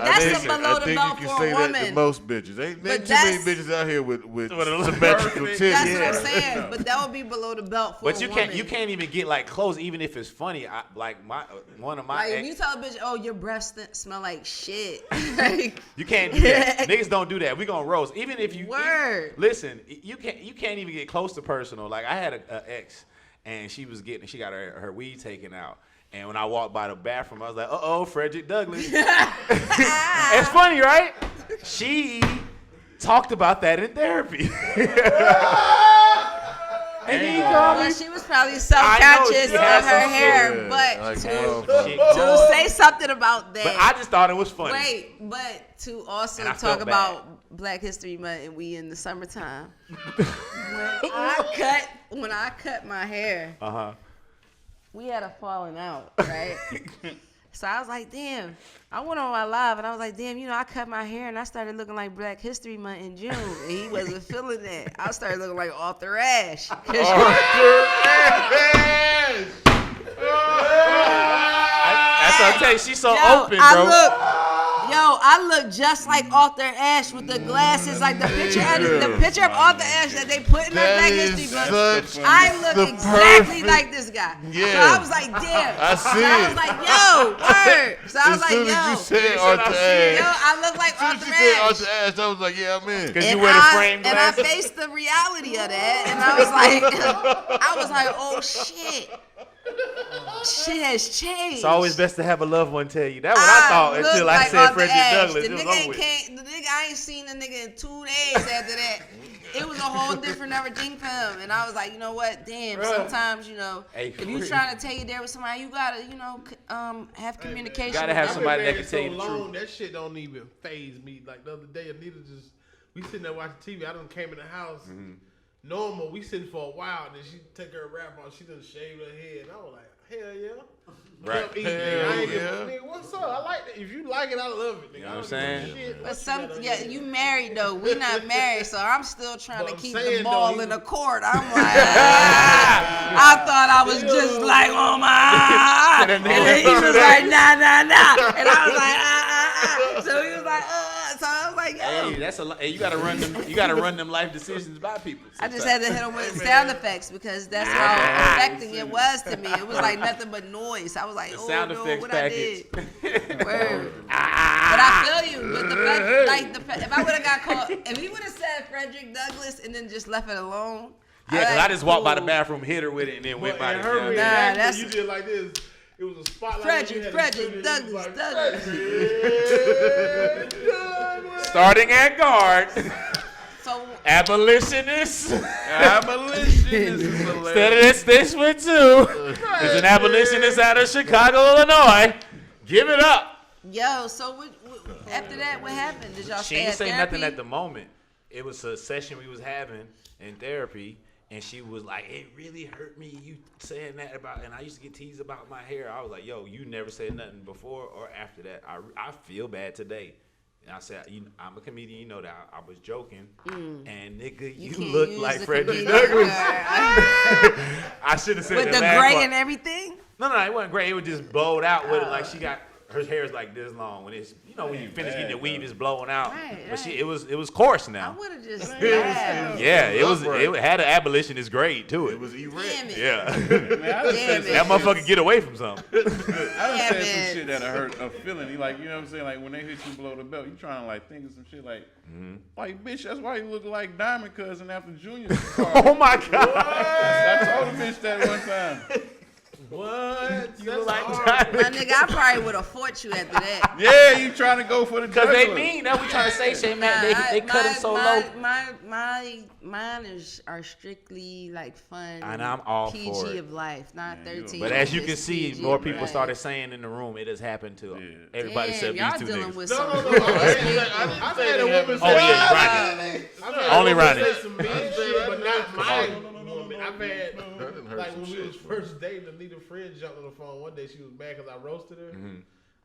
below the I belt think you for can say a that to woman. most bitches. Ain't too many that's- bitches out here with a symmetrical titties. That's what I'm saying. But that would be below the belt for But a you woman. can't even get like close, even if it's funny. One of my Like if ex, you tell a bitch, oh, your breasts smell like shit. Like, you can't do that. Niggas don't do that. We gonna roast. Even if you Word. listen, you can't even get close to personal. Like I had a ex, and she got her weed taken out. And when I walked by the bathroom, I was like, uh-oh, Frederick Douglass. It's funny, right? She talked about that in therapy. And he called me. well, she was probably self-conscious she of had her some hair, shit. but Like, to, motherfucker. to say something about that. But I just thought it was funny. Wait, but to also And I talk felt about Black History Month and we in the summertime. when I cut my hair, Uh-huh. we had a falling out, right? So I was like, damn. I went on my live and I was like, damn, I cut my hair and I started looking like Black History Month in June. And he wasn't feeling that. I started looking like Arthur Ashe. That's what I tell you. She's so open, I bro. look just like Arthur Ashe with the glasses, like the picture of Arthur Ashe that they put in that That Black is History Month. such I look the exactly perfect- like this guy. Yeah. So I was like, damn. I So see I it. was like, yo, word. So I was As like, soon as you yo. said Arthur Ashe, Yo, I look like as soon as Arthur you said Ashe. Arthur Ashe, I was like, yeah, I'm in. Because you wear the frame And I glasses. faced the reality of that, and I was like, oh shit. Shit has changed. It's always best to have a loved one tell you. That's what I thought look until I like said Arthur Frederick Ashe. Douglass. The It was nigga over with. I ain't seen the nigga in 2 days after that. It was a whole different everything for him. And I was like, you know what? Damn, Bruh. sometimes, Hey, if for you real. trying to take it there with somebody, you gotta, have communication. Gotta with have them. somebody that I've can been tell you married the so truth. long, that shit don't even faze me. Like the other day, Anita we sitting there watching TV. I done came in the house. Mm-hmm. Normal, we sitting for a while, and then she take her wrap on. She done shaved her head. And I was like, hell yeah. Right. Kept eating, Hell nigga. I ain't give a- yeah. Nigga, what's up? I like that. If you like it, I love it. Nigga. You know I what I'm don't give a saying? shit But what you got on your- you married though. We not married, so I'm still trying But to I'm keep the saying, ball though, in you- the court. I'm like, I thought I was just like, oh my, and then he was like, nah, and I was like, So he was like, so I was like, yo. Hey, that's a lot. Hey, you gotta run them life decisions by people. I just had to hit him with sound effects because that's how affecting it was to me. It was like nothing but noise. I was like, The oh sound no, effects what package. I did. Word. But I feel you. But the fact, if I would have got caught, if he would have said Frederick Douglass and then just left it alone. Yeah, because like, I just walked by the cool. bathroom, hit her with it, and then went But by in the her camera. reaction, that's- you did like this. It was a spotlight. you had to Frederick turn it, you was Douglass. Starting at guard, So abolitionists. Abolitionist is Instead hilarious. of this one too. There's an abolitionist out of Chicago, Illinois. Give it up. yo, so after that, what happened? Did y'all She stay ain't at say therapy? nothing at the moment. It was a session we was having in therapy, And she was like, it really hurt me, you saying that about, and I used to get teased about my hair. I was like, yo, you never said nothing before or after that. I feel bad today. And I said, I'm a comedian, you know that. I was joking. And nigga, you look like Frederick Douglass. I should have said with that the last gray part. and everything? No, it wasn't gray. It was just blowed out with it. Like she got, her hair is like this long. When it's, when you finish getting the weave, it's blowing out. Right, but it was coarse now. I would have just laughed. Yeah, it had an abolitionist grade to it. It was E-Red. Damn it. Yeah. Damn That motherfucker get away from something. I done said it. some shit that'll hurt a feeling. You like, you know what I'm saying? Like when they hit you below the belt, you trying to like think of some shit like, bitch, that's why you look like Diamond Cousin after Junior. Oh my God. I told a bitch that one time. What? You look like My nigga, I probably would have fought you after that. Yeah, you trying to go for the Because they jugular. mean that we trying to say shit, man. They cut him so low. Mine are strictly like fun. And I'm all PG for it. of life, not 13. But as you can It's see, PG more of people life. started saying in the room, it has happened to everybody Damn, except y'all these two dealing niggas. with No, some. I've had a woman say, Oh yeah, Ronnie. Only Ronnie. say some mean shit, but not my woman. I've had, like when we was first dating, Anita friend jumped on the phone one day. She was mad because I roasted her. And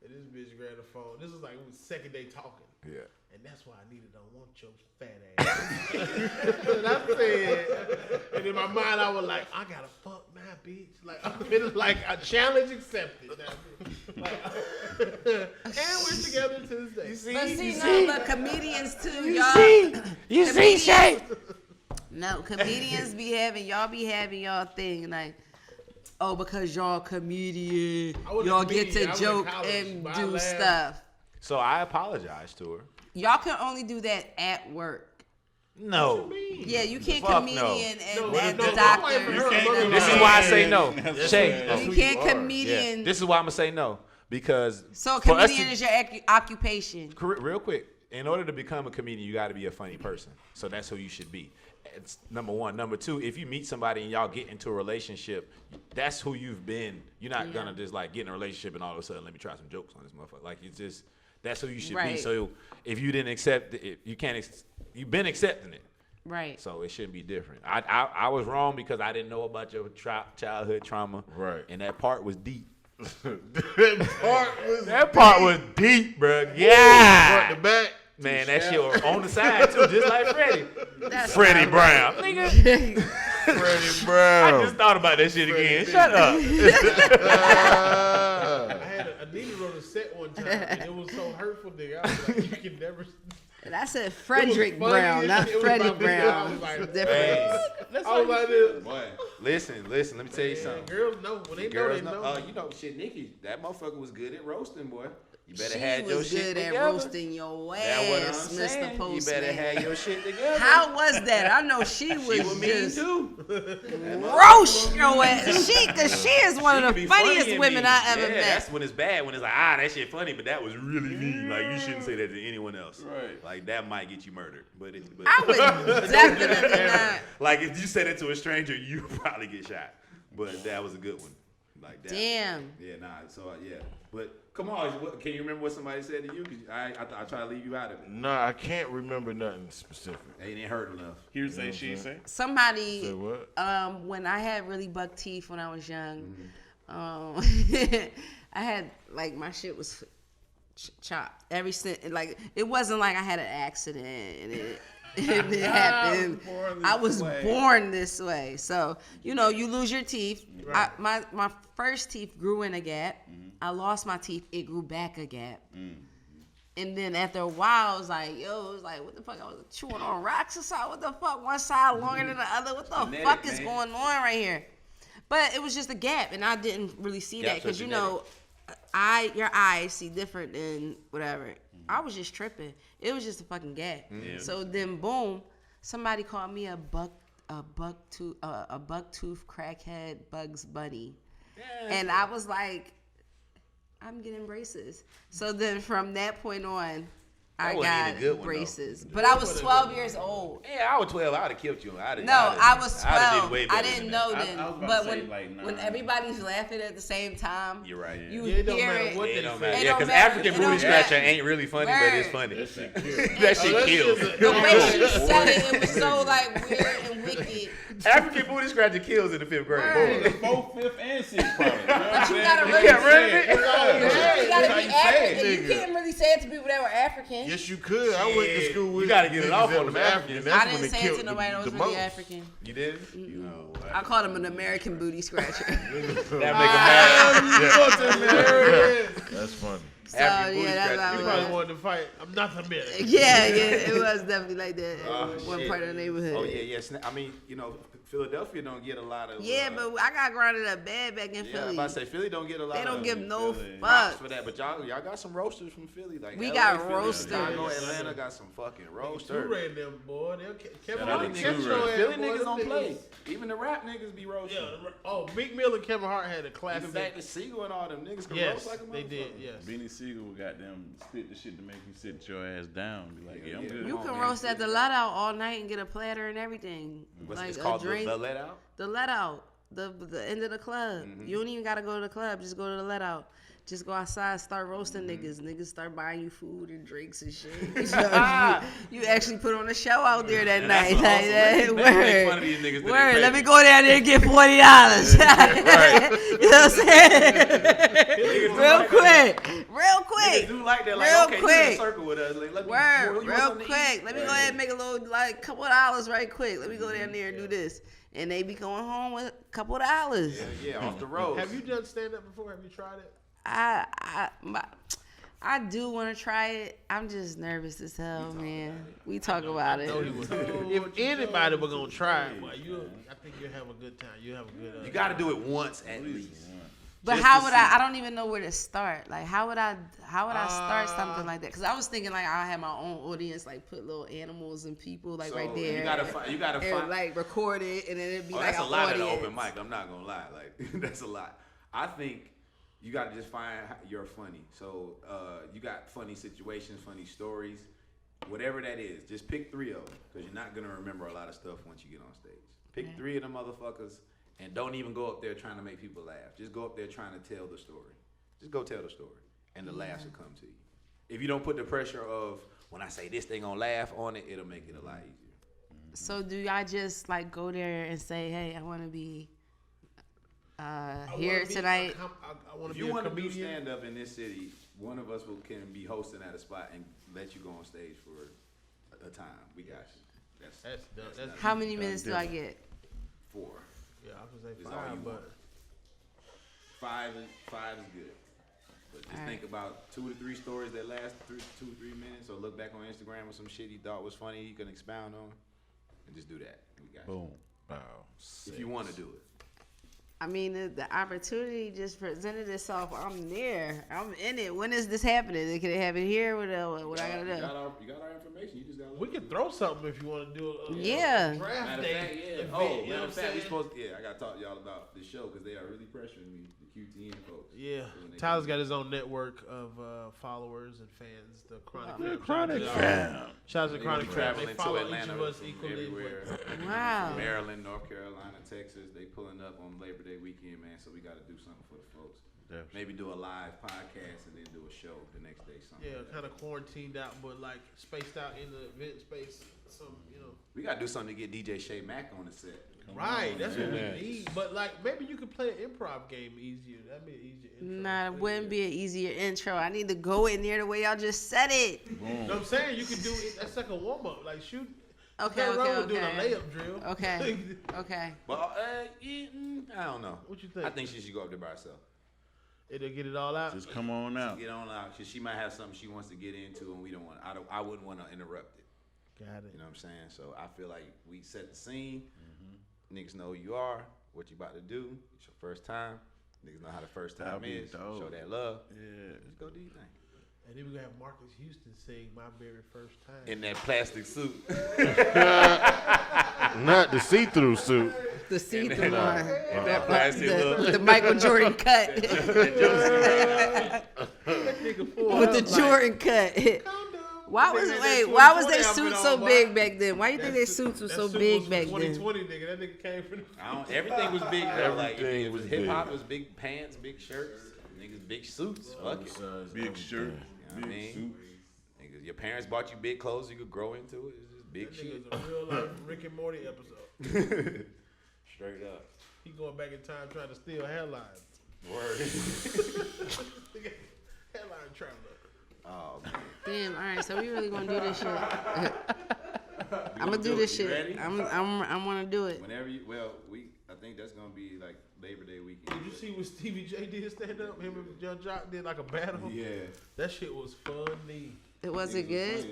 this bitch grabbed the phone. This was like, we was second day talking. Yeah. And that's why Anita don't want your fat ass. And I said, and in my mind I was like, I gotta fuck my bitch. Like I'm feeling like a challenge accepted. And we're together to this day. But see, but comedians too, y'all. You see, Shay? No, comedians be having y'all thing like, oh, because y'all comedian, I was a y'all get comedian. I to was joke in college, and but I do laughed. stuff. So I apologize to her. Y'all can only do that at work. No. Yeah, you can't Fuck comedian no. and the no, doctor. This is why I say no. Shay. You can't Yeah. comedian. This is why I'm gonna say no. Because So for us comedian to- is your occupation. real quick, in order to become a comedian, you got to be a funny person. So that's who you should be. It's number one. Number two, if you meet somebody and y'all get into a relationship, that's who you've been. You're not gonna just like get in a relationship and all of a sudden let me try some jokes on this motherfucker. Like it's just that's who you should be. Right. So if you didn't accept it, you can't. You've been accepting it. Right. So it shouldn't be different. I was wrong because I didn't know about your childhood trauma. Right. And that part was deep. That Part was deep, bro. Yeah. Front to back. Man, that shit was on the side too, just like Freddie. That's Freddie not Brown. Nigga, Freddie Brown. I just thought about that shit again. Shut up. I had Anita wrote a set one time, and it was so hurtful, nigga. I was like, you can never. And I said Frederick funny Brown, as not shit. It was Freddie about me. I Brown. was like, It's different. Hey, I was like this. Boy. listen, let me tell you something. Girls know when they know Girls they know. know. You know, shit, Nikki, that motherfucker was good at roasting, boy. You better She have your was shit good at together. roasting your That's what I'm ass, saying. Mr. You Postman. better have your shit together. How was that? I know she was She was mean just too. roast your ass. Cause she is one She of be the funny funniest and women mean. I ever Yeah, met. that's when it's bad. When it's like, that shit funny, but that was really mean. Like you shouldn't say that to anyone else. Right. Like that might get you murdered. But I would definitely not. like if you say that to a stranger, you probably get shot. But that was a good one. Like that. Damn. Yeah, nah. So yeah, but come on, can you remember what somebody said to you? 'Cause I try to leave you out of it. Nah, I can't remember nothing specific. They didn't hurt enough. Hearsay, she say. Somebody, Say what? when I had really buck teeth when I was young, I had like my shit was chopped every since. Like it wasn't like I had an accident and it happened. I was born this way. So you know, you lose your teeth. Right. My first teeth grew in a gap. I lost my teeth. It grew back a gap. And then after a while, I was like, yo, it was like, what the fuck? I was chewing on rocks or something. What the fuck? One side longer than the other. What the Genetic, fuck is man. going on right here? But it was just a gap, and I didn't really see that Gaps are because you know, your eyes see different than whatever. I was just tripping. It was just a fucking gap. So then, boom, somebody called me a buck tooth crackhead Bugs Bunny, and I was like, I'm getting braces. So then from that point on, I wasn't even a got good one, though. braces. But I was 12 years old. Yeah, I was 12. I would have killed you. I was 12. I didn't know I then. was about But to say, like, when nah. everybody's laughing at the same time, You're right. you Yeah, it don't hear matter it. what It they don't say. matter. It Yeah, don't because matter. African It booty don't scratcher matter. ain't really funny, but it's funny. That shit cute. That shit that kills. shit is The way she said it was so like weird and wicked. African booty scratcher kills in the 5th grade. Word. The 4th, 5th, and 6th probably. But you gotta You really can't say run it. You gotta How be you say African. it. You can't really say it to people that were African. Yes, you could. I went to school with. You gotta get it niggas off that on was them African. Africans. That's I when didn't they say it killed to nobody that was the really most. African. You did? I called him an American booty scratcher. That make That's funny. So African booty yeah, that's scratcher. how You it probably was. wanted to fight. I'm not American. Yeah, it was definitely like that. Oh, One shit. part of the neighborhood. Oh yeah, yes. I mean, Philadelphia don't get a lot of. Yeah, but I got grounded up bad back in yeah, I'm Philly. about to say Philly don't get a lot. They don't of give no props fuck. for that, but y'all got some roasters from Philly. Like We LA, got Philly, roasters. Chicago, Atlanta got some fucking roasters. Two-ray them, boy. Kevin Shout out Hart to catch Two-Ray. your ass, Philly boy. niggas Them don't play. niggas- Even the rap niggas be roasting. Yeah. Oh, Meek Mill and Kevin Hart had a Even classic. back to Siegel and all them niggas can Yes, roast like a motherfucker. they did. Yes. Beanie Siegel got them spit the shit to make you sit your ass down. Be like, yeah, I'm Yeah. good. You Come on, can man. roast at the let out all night and get a platter and everything. It's like called a drink. the let out. The let out. The end of the club. Mm-hmm. You don't even gotta go to the club. Just go to the let out. Just go outside, start roasting Mm-hmm. niggas. Niggas start buying you food and drinks and shit. So you actually put on a show out there that And night. that's Like awesome. that. They make Word. fun of these niggas that Word. they Let pay. me go down there and get $40. You know what I'm saying? Real quick. Real quick. Niggas do like that. Like, Real okay, you in a quick. circle with us. Like, let me, Word, you want real something to quick. eat? Let me go ahead and make a little, like, couple of dollars right quick. Let me go down there and do this. And they be going home with a couple of dollars. Yeah, off the road. Have you done stand-up before? Have you tried it? I do want to try it. I'm just nervous as hell, man. We talk about it. If anybody were gonna try it, well, I think you'll have a good time. You have a good. You got to do it once at least. But just how to would see. I don't even know where to start. Like, how would I start something like that? Because I was thinking, like, I have my own audience, like, put little animals and people, like, So, right there. You gotta and, find. like, record it, and then it'd be Oh, like that's a an lot audience. at the open mic. I'm not gonna lie. Like that's a lot. I think you gotta just find you're funny. So you got funny situations, funny stories, whatever that is. Just pick 3 of them because you're not gonna remember a lot of stuff once you get on stage. Pick 3 of them motherfuckers and don't even go up there trying to make people laugh. Just go up there trying to tell the story. Just go tell the story, and the laughs will come to you. If you don't put the pressure of when I say this, they gonna laugh on it, it'll make it a lot easier. So do I just, like, go there and say, hey, I want to be here tonight? I want If to you be a want to do comedian. stand up in this city, one of us can be hosting at a spot and let you go on stage for a time. We got you. That's How many minutes do I get? 4. Yeah, I was gonna say It's all you 5, but want. 5 is good. But just think about 2 to 3 stories that last 2 to 3 minutes, or look back on Instagram with some shit you thought was funny you can expound on, and just do that. We got you. Boom. Wow. If you want to do it. I mean, the opportunity just presented itself. I'm there. I'm in it. When is this happening? Can it happen here? What I gotta You do? got our information. You just got to we can throw something if you want to do a Yeah. draft Matter of day fact, yeah. event, Oh, you know matter what I'm of fact, we saying? supposed to, I gotta talk to y'all about this show because they are really pressuring me, the QTN folks. Yeah, When they Tyler's come got his own network of followers and fans. The Chronic Oh. Fam. Chronic Shout out fam. Shout out to They Chronic be Fam. traveling They to follow Atlanta each of us from equally. everywhere. Wow. Maryland, North Carolina, Texas. They pulling up on Labor Day weekend, man. So we got to do something for the folks. Definitely. Maybe do a live podcast and then do a show the next day. Something. Yeah, like that. kind of quarantined out, but like spaced out in the event space. Some, you know. We got to do something to get DJ Shay Mack on the set. Right, that's what we man. need. But like, maybe you could play an improv game easier. That'd be an easier intro. Nah, it wouldn't be an easier intro. I need to go in there the way y'all just said it. You know what I'm saying? You could do it. That's like a warm up. Like shoot. Okay, Nothing wrong with okay, doing a okay. layup drill. Okay. Okay. But I don't know. What you think? I think she should go up there by herself. It'll get it all out. Just come on out. Get on out. 'Cause she might have something she wants to get into, and we don't want. I wouldn't want to interrupt it. Got it. You know what I'm saying? So I feel like we set the scene. Niggas know who you are, what you about to do. It's your first time. Niggas know how the first time That'd be is. dope. Show that love. Yeah. Just go do your thing. And then we're gonna have Marcus Houston sing "My Very First Time." In that plastic suit. Not the see-through suit. The see-through one. that plastic look. The Michael Jordan cut. That nigga full With the up like, Jordan cut. condom. Why was they suits so big back then? Why you think their suits were so big back then? 2020 nigga, that nigga came from. Everything was big though. Like Everything it was was hip hop, big. it was big pants, big shirts, niggas big suits. Fuck it. Big shirt, You know what I big mean? suit. Niggas, your parents bought you big clothes you could grow into it. It's just big That shit. nigga's a real life Rick and Morty episode. Straight up. He going back in time trying to steal hairlines. Word. Hairline traveler. Oh man. Damn. All right. So we really gonna do this shit. I'm gonna do this You shit. ready? I'm gonna do it. Whenever you, I think that's gonna be like Labor Day weekend. Did you see what Stevie J did stand up? Him and Young Jock did like a battle. Yeah. That shit was funny. It wasn't good.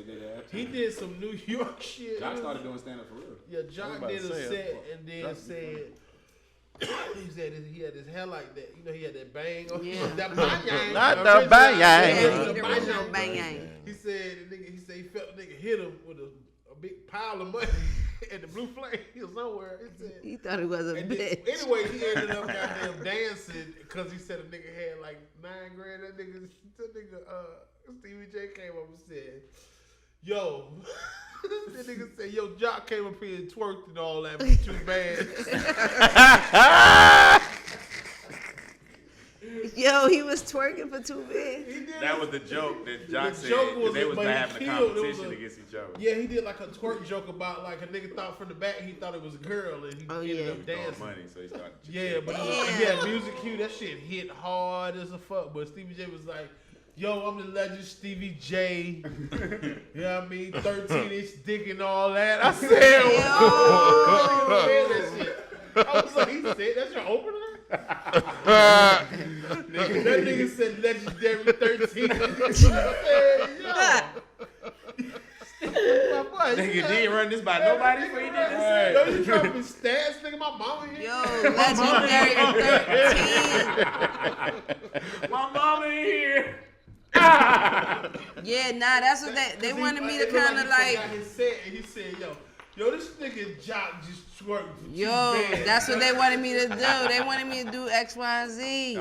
He did some New York shit. Jock started doing stand up for real. Yeah, Jock about did to a say it. set and then said he said he had his hair like that. You know, he had that bang on. Yeah. That bang. Not the bang. Yeah, Yeah, he the the bang. original bang. He said he said he felt the nigga hit him with a big pile of money at the Blue Flame or somewhere. He said. He thought it was a And then, bitch. anyway, he ended up goddamn dancing because he said a nigga had like $9,000. That nigga, Stevie J came up and said, "Yo," that nigga said, "Yo, Jock came up here and twerked and all that, but too bad." Yo, he was twerking for 2 big. He did That it. was the joke that Jock The said. joke 'Cause was they it, was but he having a killed- it was competition a- against each other. Yeah, he did like a twerk joke about like a nigga thought from the back he thought it was a girl and he Oh, ended yeah. up Throwing dancing. money, so he started. Yeah, but he had music cue. That shit hit hard as a fuck. But Stevie J was like, "Yo, I'm the legend Stevie J." You know what I mean? 13-inch dick and all that. I said, "Whoa." That shit. I was like, he said, "That's your opener?" That nigga said legendary 13. I said, "Yo." My boy, Nigga you didn't run this by nobody before he did this. Yo, you dropping stats, nigga? My mama here. Yo, legendary 13. My mama in here. Yeah, nah, that's what they wanted me to It looked kind of he like. forgot his set, and he said, yo, this nigga Jock just twerked. Yo, that's what they wanted me to do. They wanted me to do X, Y, and Z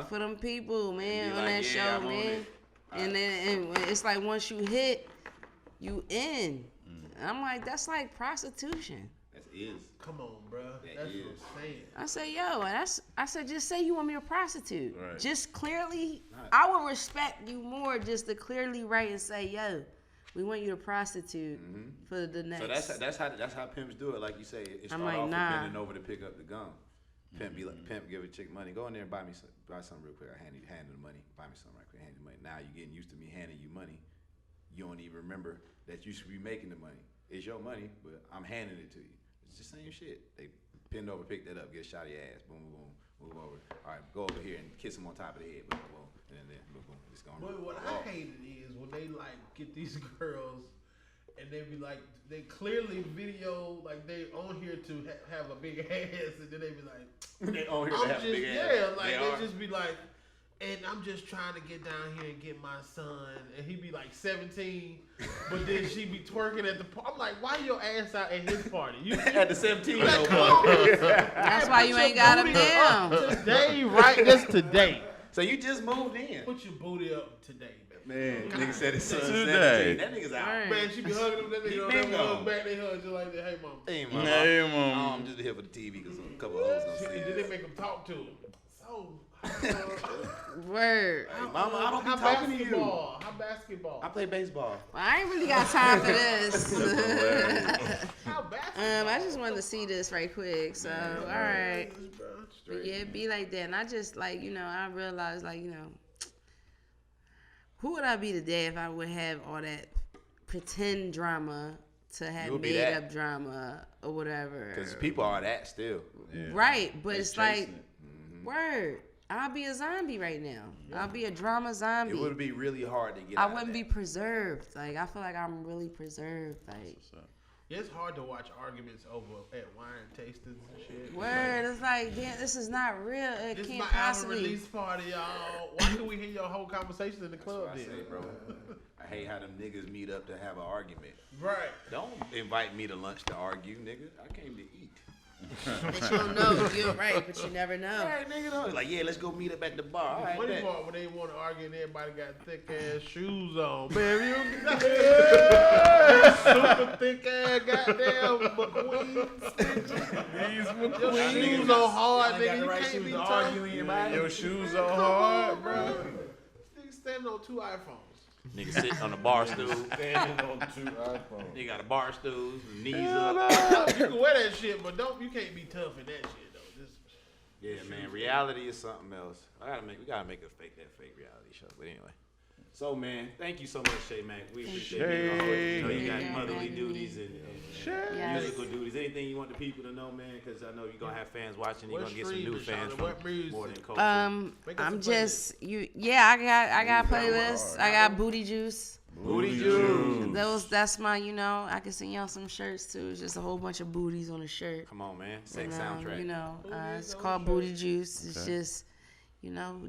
for them people, man, Be on like, that yeah, show, I'm on man. it. And then it's like once you hit, you in. I'm like, that's like prostitution. That is. Come on, bro. That's is. what I'm saying. I said, yo, I said, just say you want me a prostitute. Right. Just clearly, I would respect you more just to clearly write and say, yo, we want you to prostitute for the next. So that's how pimps do it. Like you say, it I'm started like, off nah. with bending over to pick up the gum. Pimp give a chick money. Go in there and buy something real quick. I hand you the money. Buy me something right quick. Hand you the money. Now you're getting used to me handing you money. You don't even remember that you should be making the money. It's your money, but I'm handing it to you. It's the same shit. They bend over, pick that up, get a shot of your ass. Boom, boom, move over. All right, go over here and kiss him on top of the head. Boom, boom, and then boom, boom. It's gone. But what I hated is when they like get these girls and they be like, they clearly video like they on here to have a big ass, and then they be like, They on here to I'm have a just big ass. like They they are. just be like, and I'm just trying to get down here and get my son, and he be like 17, but then she be twerking at the party. I'm like, why your ass out at his party? You At the 17 like, year come on. That's why you ain't got him down. Today, right? That's today. So you just moved in. Put your booty up today, Man, nigga said his son Today. 17. That nigga's out. Right. man. She be hugging him. That He nigga been don't never gone. hug back. They hug just like that. Hey, mom. Hey, mama. Hey, Oh, mama. I'm just here for the TV because a couple of hoes gonna see And then it. they make him talk to him. So, Word. Hey, mama, I don't be how talking to you. basketball? How basketball? I play baseball. Well, I ain't really got time for this. How basketball? I just wanted to see this right quick. So, all right. But yeah, it be like that. And I just, like, I realized, like, who would I be today if I would have all that pretend drama to You have would be made that. up drama or whatever? Because people are that still. Right, but They it's like, chasing it. word. I'll be a zombie right now. I'll be a drama zombie. It would be really hard to get I out of wouldn't be that. preserved. Like, I feel like I'm really preserved. Like, It's hard to watch arguments over at wine tastings and shit. word. It's like, damn, this is not real. It This is can't my album possibly. release party, y'all. Why can we hear your whole conversation in the That's club what I then? say, bro. I hate how them niggas meet up to have an argument. Right. Don't invite me to lunch to argue, nigga. I came to eat. But you don't know. You're right, but you never know. Right, nigga, though. Like, yeah, let's go meet up at the bar. All right, Funny bet. part when they want to argue and everybody got thick ass shoes on. Man, you got super thick ass goddamn McQueen. Your shoes on hard, nigga. You can't be arguing. Your shoes are hard, bro. Nigga standing on 2 iPhones. Nigga sitting on a bar stool. Standing on 2 iPhones. Nigga got a bar stool, knees up. You can wear that shit, but you can't be tough in that shit though. Yeah, man, reality is something else. We gotta make that fake reality show. But anyway. So, man, thank you so much, Shay Mack. We appreciate you. You know, you got motherly duties and Yes. musical duties. Anything you want the people to know, man? Because I know you're going to have fans watching. You're What going to get some new stream, fans Deshauna? from What music? more than culture. I'm just I got playlists. I got Booty Juice. Booty juice. That's my, I can send y'all some shirts too. It's just a whole bunch of booties on a shirt. Come on, man. Sex And, soundtrack. it's called Booty Juice. It's just,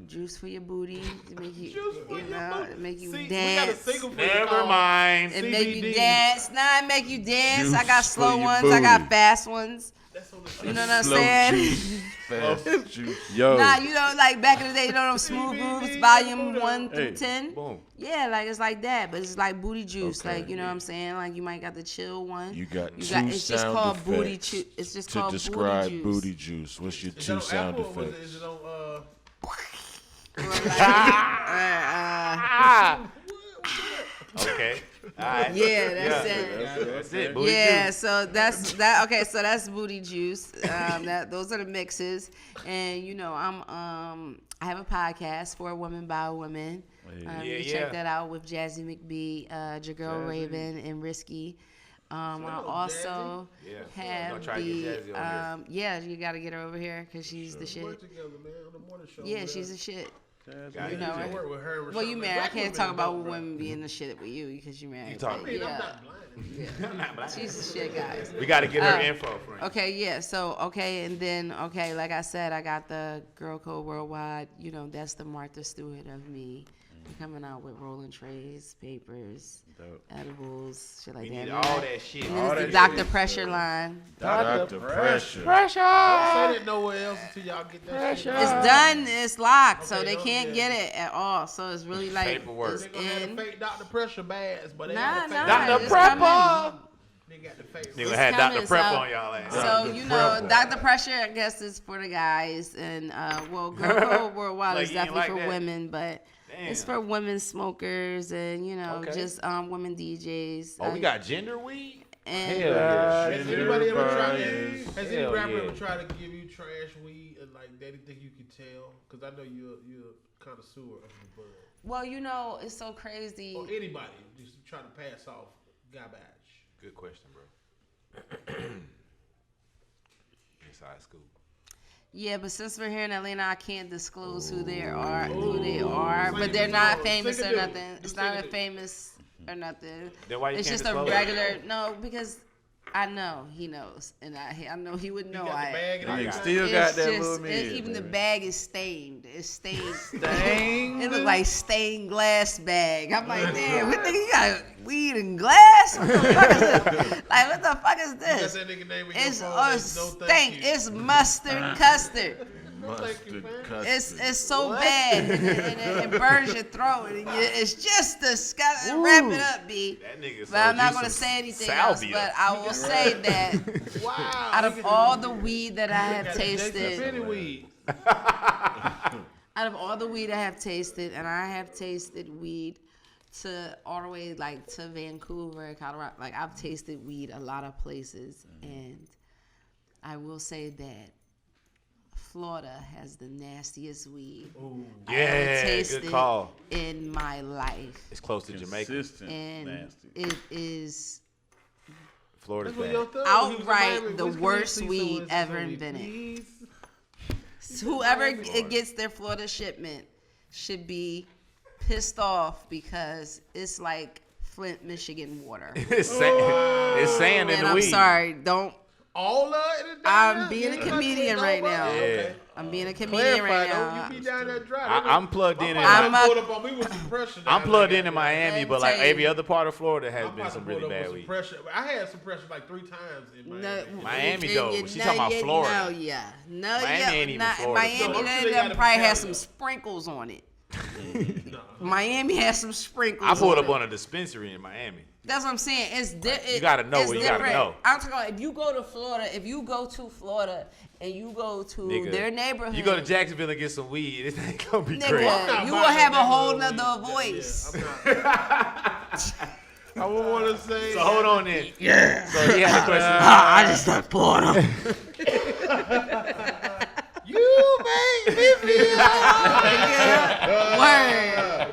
juice for your booty to make you, to make you See, dance. we got a single for Never mind. It make you CBD. dance. Nah, it make you dance. Juice I got for slow your ones. I got booty. fast ones. That's on the You know what I'm Slow saying? juice, fast juice. Yo, Nah, like back in the day, those smooth grooves, volume 1 through Hey. 10. Boom. Yeah, like it's like that, but it's like booty juice. Okay. Like, you know what I'm saying? Like you might got the chill one. You got two it's just sound called booty effects juice. It's just to called describe booty juice. booty juice. What's your Is that 2 on sound Apple or effects? is it on Or like, Okay. All right. yeah, that's it. That's it. Booty Yeah, juice. so that's that. Okay, so that's booty juice. Those are the mixes, and I have a podcast for a woman by a woman. You can check that out with Jazzy McBee, your girl Raven, and Risky. I also have Gonna try to get the Jazzy over you got to get her over here because she's the shit. work together, man, on the morning show. Yeah, man. she's the shit. Got You it. know I her. work with her. Well, you married. I Black can't women talk is about dope, bro. women being the shit with you because you married. You talk. but I mean, I'm yeah, not blind. she's the shit, guys. We got to get her info, friend. Okay, yeah. So, and then, like I said, I got the Girl Code Worldwide. That's the Martha Stewart of me. We're coming out with rolling trays, papers, edibles, shit like We that. need And all then that shit. And then it's the Dr. Pressure line. Dr. Pressure. Say that nowhere else until y'all get that shit. It's done. It's locked, so Okay, they no, can't yeah. get it at all. So it's really like Paperwork. it's They gonna have in. the fake Dr. Pressure bags, but they Nah, got the fake Dr. it's Prepper. coming. They got the fake. Nigga It's had coming, Dr. Prep so- on y'all ass. So Dr. Pressure, I guess, is for the guys, and Girl Code Worldwide Like, is you ain't definitely like for that? women, but it's for women smokers and Okay. just women DJs. Oh, we got gender weed? And Has anybody ever tried? bias. Has any Hell rapper yeah. ever tried to give you trash weed and like they didn't think you could tell? Because I know you're a connoisseur of the bud. well, it's so crazy. Or anybody just trying to pass off garbage. Good question, bro. Inside scoop. Yeah, but since we're here in Atlanta, I can't disclose who they are, Sing but it they're to not us. famous Sing or it to us. nothing. It's Just not sing a it to us. famous or nothing. Then why you It's can't just a disclose it? regular. Because I know he knows, and I know he would know. You got the bag and nigga everything? still It's got that just- little man. even the bag is stained. It's stained. Stained? It look like stained glass bag. I'm like, damn, what nigga, you got weed and glass? What the fuck is this? Like, what the fuck is You got this? that nigga name in It's your phone. a that's no stink. thank you. It's mustard custard. Mustard custard. It's so bad, and it burns your throat. And it's just disgusting. Wrap it up, B. That nigga But I'm not sold you gonna some say anything salvia. else. But I will say that Wow. out of all the weed that I have Got the Jason tasted, Finney weed. out of all the weed I have tasted, and I have tasted weed to all the way like to Vancouver, Colorado. Like I've tasted weed a lot of places, and I will say that Florida has the nastiest weed I ever Yeah, tasted good call. in my life, It's close to Jamaica. Consistent, and nasty. it is Florida's That's what bad. your thug- Outright he was in Miami. the Which worst country weed someone ever told me, invented. please? Whoever it gets their Florida shipment should be pissed off because it's like Flint, Michigan water. It's sand in And the I'm weed. sorry, don't All of it? I'm being a comedian right now. Okay. I'm being a comedian right now. Don't you be down there dry. I'm plugged in. I'm plugged in Miami, but like every other part of Florida has been some really bad week. I had some pressure like 3 times in Miami. Miami though, she's talking about Florida. Miami ain't even Florida. Miami probably has some sprinkles on it. Miami has some sprinkles. I pulled up on a dispensary in Miami. That's what I'm saying. You gotta know what you gotta know. I'm talking about if you go to Florida and you go to their neighborhood. You go to Jacksonville and get some weed, it ain't gonna be great. You will have a whole nother voice. I would want to say. So hold on then. Yeah. So he had a question. I just start Florida. You make me feel Word.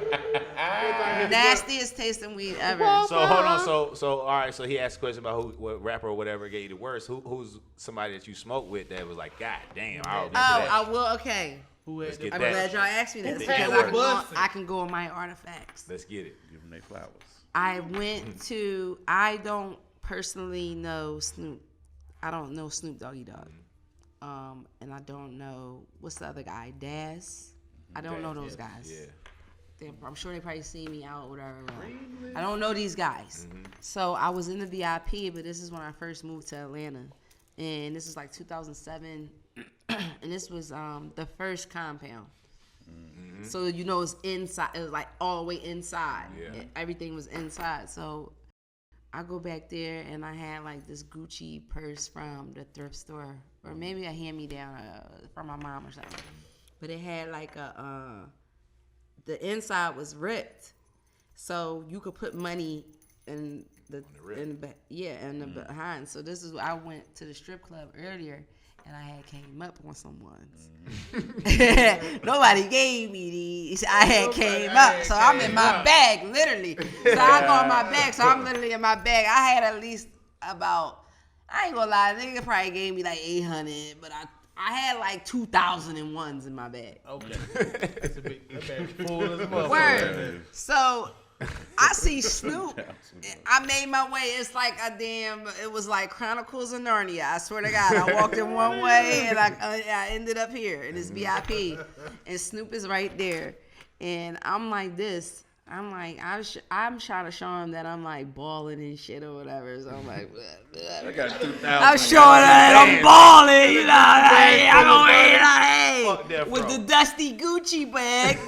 Nastiest tasting weed ever. So hold on. So all right. So he asked a question about what rapper or whatever gave you the worst. Who's somebody that you smoked with that was like, God damn, I will. Okay. Let's get I'm that. glad y'all asked me that because I can go on my artifacts. Let's get it. Give them their flowers. I don't personally know Snoop. I don't know Snoop Doggy Dogg. And I don't know what's the other guy, Daz. I don't know those guys. Yeah. I'm sure they probably see me out or whatever. I don't know these guys. So I was in the VIP, but this is when I first moved to Atlanta, and this is like 2007, and this was the first compound. So it's inside. It was like all the way inside. Yeah. Everything was inside. So I go back there and I had like this Gucci purse from the thrift store, or maybe a hand-me-down from my mom or something. But it had like the inside was ripped, so you could put money in the behind. So this is I went to the strip club earlier. And I had came up on someone's. Nobody gave me these. I had came up. So I'm in my bag, literally. So I go in my bag. So I'm literally in my bag. I had at least about, I ain't gonna lie, nigga probably gave me like 800, but I had like 2001s in my bag. Okay. That's a big bag full as a motherfucker. Word. So I see Snoop. I made my way. It's like it was like Chronicles of Narnia. I swear to God. I walked in one way and I ended up here in this VIP. And Snoop is right there. And I'm like this. I'm like, I'm trying to show him that I'm like balling and shit or whatever. So I'm like, I got 2,000. I'm showing that I'm balling, you know. I'm over here, with the dusty Gucci bag.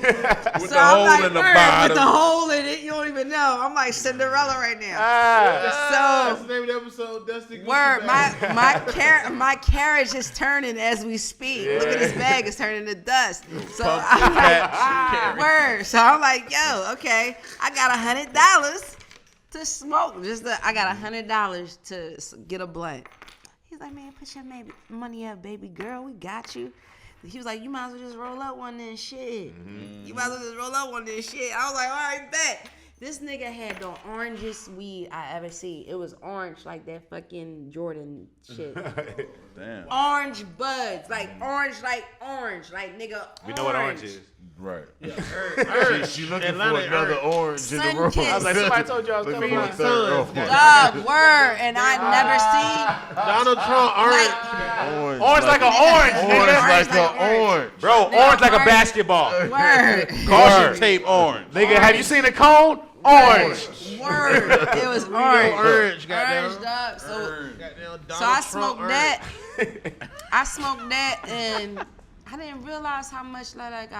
With the hole in the bottom. With the hole in it, you don't even know. I'm like Cinderella right now. That's the name of the episode, Dusty Gucci bag. My carriage is turning as we speak. Yeah. Look at this bag, it's turning to dust. So I'm like, word. So I'm like, yo, okay. I got $100 to smoke. I got $100 to get a blunt. He's like, man, put your money up, baby girl. We got you. He was like, you might as well just roll up one of this shit. You might as well just roll up one of this shit. I was like, all right, bet. This nigga had the orangest weed I ever seen. It was orange like that fucking Jordan shit. Damn. Orange buds. Like orange. Like nigga, We know what orange is. Right. Yeah. She looking for another orange in the room. I was like, somebody told you I was coming for a here. third. Dog, word. And I never seen Donald Trump orange. Orange like an orange, nigga. Orange like an orange. Bro, orange like a basketball. Word. Caution tape orange. Nigga, have you seen a cone? Orange. Word. It was orange. Orange, goddamn. Orange, dog. So I smoked that. I smoked that, and I didn't realize how much like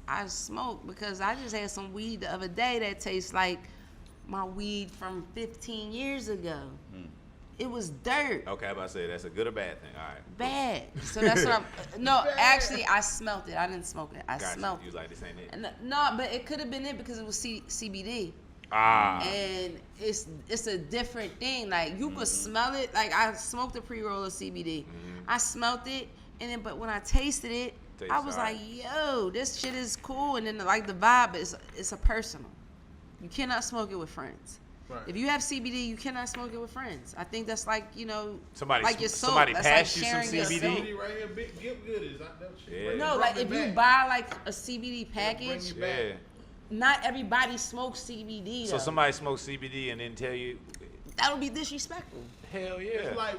I smoked, because I just had some weed the other day that tastes like my weed from 15 years ago. It was dirt. Okay, I'm about to say, that's a good or bad thing. All right. Bad. So that's what I'm. No, actually, I smelt it. I didn't smoke it. I smelt it. You was like, this ain't it. No, but it could have been it because it was CBD. And it's a different thing. Like you could smell it. Like I smoked a pre-roll of CBD. I smelt it, and then but when I tasted it, I was like, yo, this shit is cool. And then like the vibe it's a personal. You cannot smoke it with friends. Right. If you have CBD, you cannot smoke it with friends. I think that's like, somebody, like your soap. Somebody that's passed like you some CBD. Right here, big Get Good is that shit. No, like if you buy like a CBD package, not everybody smokes CBD. So somebody smokes CBD and then tell you that would be disrespectful. Hell yeah. It's like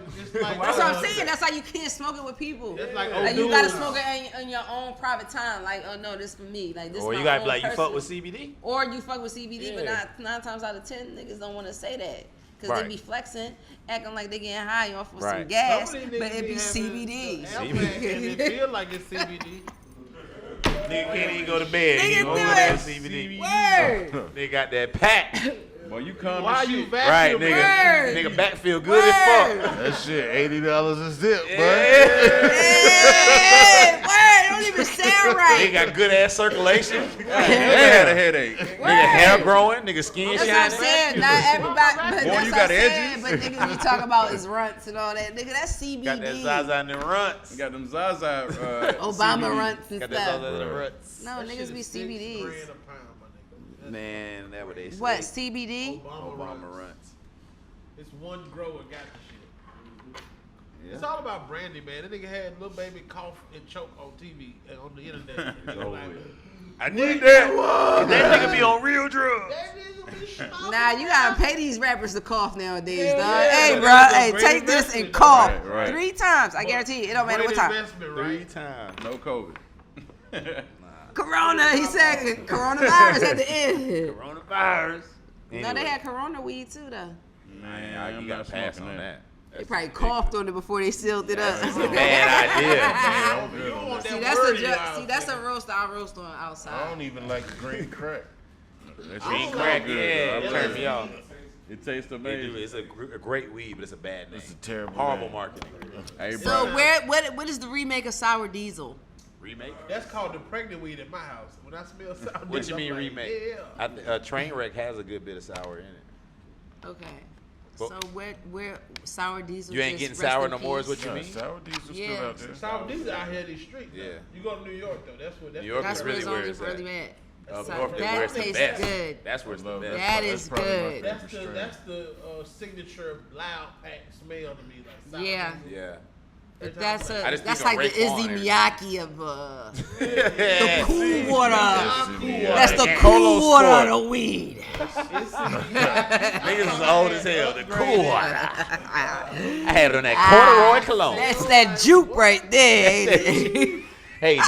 That's what I'm saying. That's why you can't smoke it with people. It's like you gotta smoke it in your own private time. Like, oh no, this for me. Like this. Or my you gotta own be like, you personal. fuck with CBD? Or you fuck with CBD, but Yeah. not 9 times out of 10 niggas don't want to say that because Right. they be flexing, acting like they getting high off of Right. some gas, Some of but these niggas it be having CBD. CBD. And it feel like it's CBD. Nigga can't even go to bed. Nigga He do over it. there CBD. Word. They got that pack. Boy, you come Why and you shit. Right, vacuuming? nigga. Word. Nigga back feel good as fuck. That shit, $80 a zip, bud. Hey, word. It don't even sound Nigga right. got good ass circulation. Never had a headache. Nigga hair growing. Nigga skin That's what I'm shining. saying. Not everybody, but Boy, that's you what I'm got saying. edges. But niggas be talking about is runts and all that. Nigga, that's CBD. Got that Zaza in the runts. You got them Zaza. Obama CBD. runts and Got that stuff. Zaza in the runts. No, That niggas shit be is $6 CBDs. grand a pound, my nigga. Man, that what they say. What, CBD? Obama Obama runs. runs. It's one grower got the shit. Yeah. It's all about branding, man. That nigga had little baby cough and choke on TV and on the internet. And he was like, I need that. That nigga be on real drugs. that nigga be smoking. Nah, you gotta pay these rappers to cough nowadays, Hell dog. yeah. Hey, That bro, is a hey, great take this and investment, cough Right, right. 3 times. I guarantee you, it don't matter Great what time. investment, 3 right? times. No COVID. Corona, he said coronavirus at the end. Coronavirus. No, they had Corona weed too, though. Man, you I'm gotta not pass smoking on that. They probably coughed on it before they sealed it up. Bad idea. You don't want See, that that's word a in your house, see, that's a nigga. roast I roast on I outside. don't even like green crack. That Green shit crack, good, yeah, though. I turn like me it. off. It tastes They do. amazing. It's a great weed, but it's a bad name. It's a terrible Horrible name. marketing. Hey, So bro. what is the remake of Sour Diesel? Remake? That's called the pregnant weed at my house. When I smell sour What dick, you I'm mean like, remake? Yeah. Trainwreck has a good bit of sour in it. Okay. Well- So where Sour Diesel? You ain't just getting rest sour in no more, is peace? what you Nah, mean? sour diesel Yeah. still out there. Sour diesel out here in these streets. Yeah. You go to New York though. That's what. That's New York That's is where really it's where only it's really at. at. Up So north is where that it's the tastes best. good. That's where it's the love best. That That's is probably my good. favorite That's strain. the signature loud pack smell to me. Like sour Yeah. diesel. Yeah. But that's I just that's think like of the Raekwon Izzy and Miyake of the Yeah. cool water. Yeah. That's the Yeah. cool Colo water Sport. of the weed. Niggas is old as hell. The cool one. I had it on that corduroy cologne. That's that juke right there. Ain't it? Hey,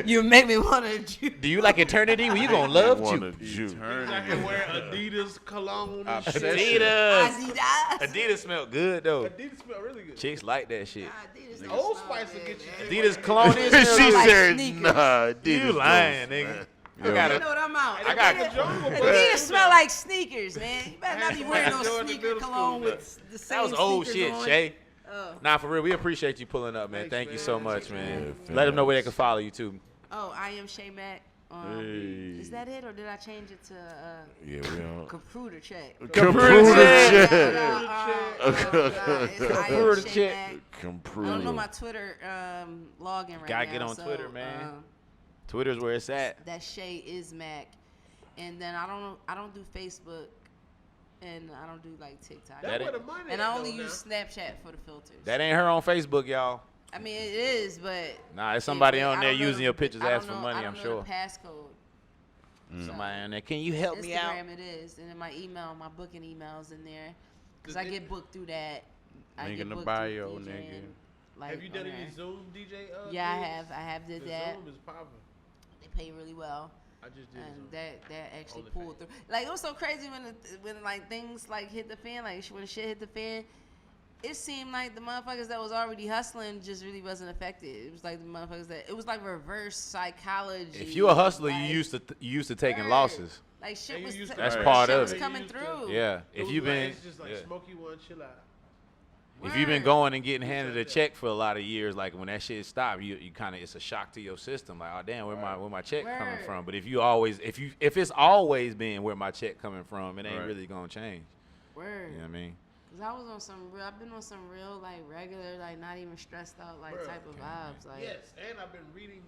You make me want to juke. do you like eternity? Well, you gonna love Want a juke. juke. I can wear Adidas cologne and shit. Adidas. Adidas. Adidas smell good though. Adidas smell really good. Chicks like that shit. Adidas Old smell Spice will good, get you. man. Adidas cologne is She smell like said, sneakers. nah, Adidas You lying, don't, nigga. man. I got I it. know what I'm out. I got Adidas smell like sneakers, man. You better not be wearing no Jordan sneaker middle cologne school, with the same That was old sneakers shit, on. Shay. Oh. Nah, for real, we appreciate you pulling up, man. Thanks, Thank you man. so much, man. Yeah, Let them know where they can follow you too. Oh, I am Shay Mack. Is that it, or did I change it to Yeah, we don't. Computer check? Computer check. Computer check. I Computer. don't know my Twitter login right Gotta now. get on so, Twitter, man. Twitter's where it's at. That Shay is Mac, and then I don't do Facebook, and I don't do like TikTok, That That's ain't- where the money and at, I only though, use Snapchat for the filters. That ain't her on Facebook, y'all. I mean, it is, but Nah, there's somebody I on don't there know using the- your pictures, I don't asking for know- money, I don't I'm know sure. the passcode. Somebody on there, can you help me out? Instagram it is, and then my email, my booking emails in there, because I get booked through that. I Link get in the booked bio, through DJing, nigga. like, Have you done on any there. Zoom DJ? Yeah, I gigs? have did The that. Zoom is popping. They pay really well. I just did And Zoom. that actually OnlyFans. pulled through. Like, it was so crazy when like things like hit the fan, like when shit hit the fan. It seemed like the motherfuckers that was already hustling just really wasn't affected. It was like the motherfuckers that it was like reverse psychology. If you a hustler, like, you used to taking Word. losses. Like shit And was you used to- That's shit part of was it. coming You used to- through. Yeah. It If was you've like, been it's just like yeah. Smokey one, chill out. if you've been Word. going and getting handed a check for a lot of years, like when that shit stopped, you kind of it's a shock to your system. Like, oh damn, where my check coming Word. from? But if it's always been where my check coming from, it ain't Right. really gonna change. Word. You know what I mean? Cause I was on some real. I've been on some real like regular, like not even stressed out like Bruh. type of vibes. Like Yes, and I've been reading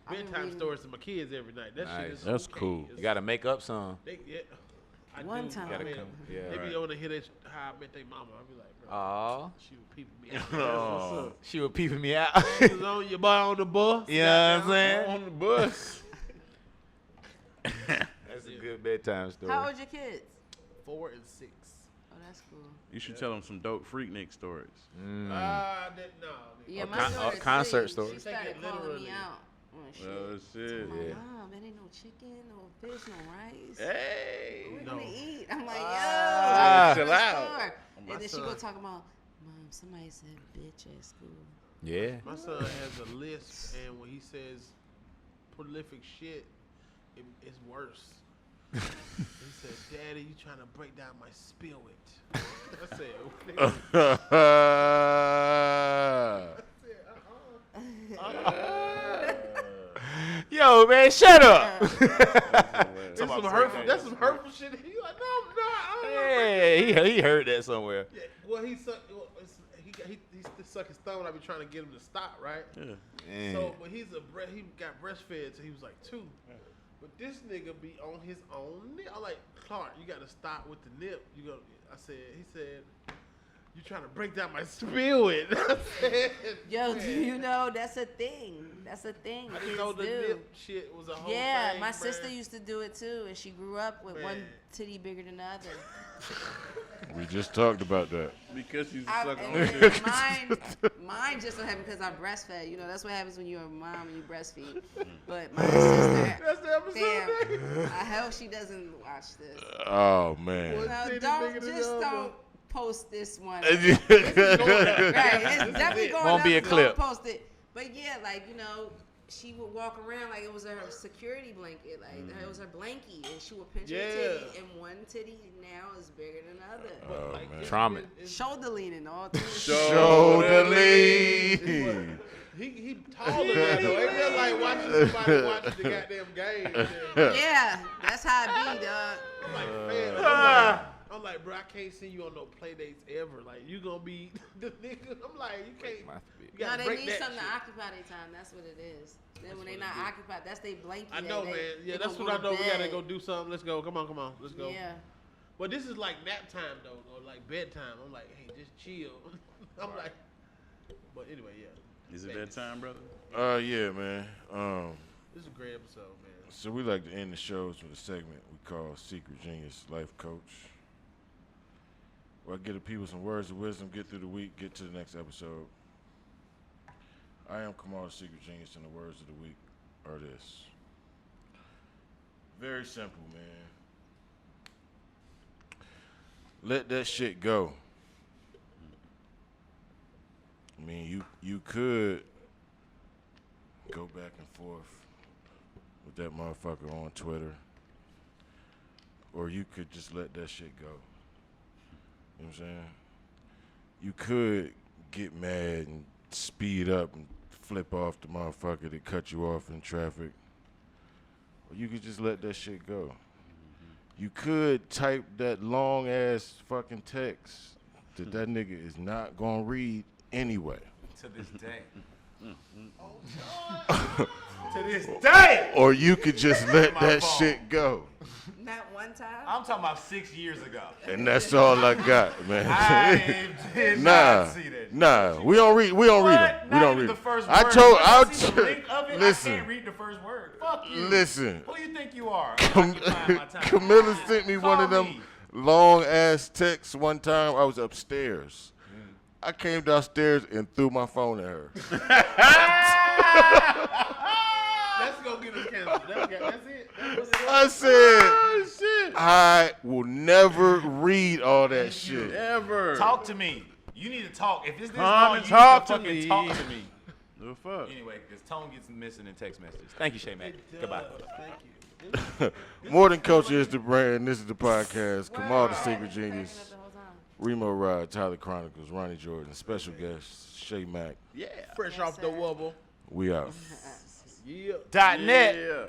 I've been bedtime reading- stories to my kids every night. That shit Nice. is That's okay. cool. It's- You got to make up some. Yeah. I One do. time. I mean, Gotta come- yeah. they be Right. on the hit how I met their mama. I be like, bro, Aw, she was peeping me out. That's what's up. she was peeping me out. She was on your boy on the bus. You know what I'm saying? On the bus. That's a good bedtime story. how old your kids? 4 and 6. Oh, That's cool. You should tell them some dope Freaknik stories. No. Yeah, Or my con- daughter or concert too, stories. She started Take it calling literally. me out. Oh, shit. Oh shit. Yeah. Mom, it ain't no chicken, no fish, no rice. Hey. What we gonna eat? I'm like, yo, chill let's out. start. My And then she son- go talk about, Mom, somebody said bitch at school. Yeah. My son has a list, and when he says prolific shit, it's worse. He said, Daddy, you trying to break down my spirit. I said, Yo, man, shut up. that's some hurtful shit. He like, no, I don't Yeah, he heard that somewhere. Yeah, well, he suck his thumb when I be trying to get him to stop, right? Yeah. So, but he got breastfed, so he was like 2. But this nigga be on his own nip. I'm like, Clark, you got to stop with the nip. He said, you trying to break down my spirit. I said, Yo, do you know that's a thing? That's a thing. I didn't Kids know the do. nip shit was a whole Yeah, thing, my man. sister used to do it too, and she grew up with one Man. titty bigger than the other. We just talked about that. Because she's I- sucking on and shit. mine just so happened because I breastfed. You know, that's what happens when you're a mom and you breastfeed. But my sister, That's the episode. damn, I hope she doesn't watch this. Oh man. No, titty don't bigger than just the other. don't post this one. Yeah. Right, it's definitely going Won't up. be a Don't clip. post it. But yeah, like, you know, she would walk around like it was her security blanket, like it was her blankie, and she would pinch her titty, and one titty now is bigger than the other. Oh Like, man. this Trauma. nigga is- Shoulder leaning all through. Shoulder lean. He taller than that though. Ain't that like watching somebody watch the goddamn game? Yeah, that's how it be, dog. I'm like, man, I'm like, bro, I can't see you on no play dates ever. Like, you gonna be the nigga. I'm like, you can't. You No, gotta they break need that something shit. to occupy their time. That's what it is. Then when they not occupied, that's their blanket. I know, man. Yeah, that's what I know. We gotta go do something. Let's go. Come on. Let's go. Yeah. But this is like nap time though, or like bedtime. I'm like, hey, just chill. I'm like, but anyway, yeah. Is it bedtime, brother? Yeah, man. This is a great episode, man. So we like to end the shows with a segment we call Secret Genius Life Coach. Where I give the people some words of wisdom, get through the week, get to the next episode. I am Kamal, the Secret Genius, and the words of the week are this. Very simple, man. Let that shit go. I mean, you could go back and forth with that motherfucker on Twitter, or you could just let that shit go. You know what I'm saying? You could get mad and speed up and flip off the motherfucker that cut you off in traffic, or you could just let that shit go. You could type that long ass fucking text that nigga is not gonna read anyway. To this day. To this day. Or you could just let that shit go. Not one time. I'm talking about 6 years ago. And that's all I got, man. I did Nah, not see that. nah. We don't read them. We don't Not read even them. the first I word. told. Once I'll I see the link of it, I listen. can't read the first word. Fuck you. Listen. Who you think you are? Occupying my time. Camilla sent me one of Call them me. long ass texts one time. I was upstairs. I came downstairs and threw my phone at her. That's gonna get us canceled. That's it. I said, I will never read all that shit. Ever. Talk to me. You need to talk. If it's this Come long, and you talk need to to fucking me. talk to me. The fuck? Anyway, because tone gets missing in text messages. Thank you, Shay Mack. Goodbye. Thank you. More Than Culture is the brand. This is the podcast. Kamal, the Secret Genius. Remo Ride, Tyler Chronicles, Ronnie Jordan, special guest, Shay Mack. Yeah. Fresh off the wubble. We out. Yeah. .net. Yeah.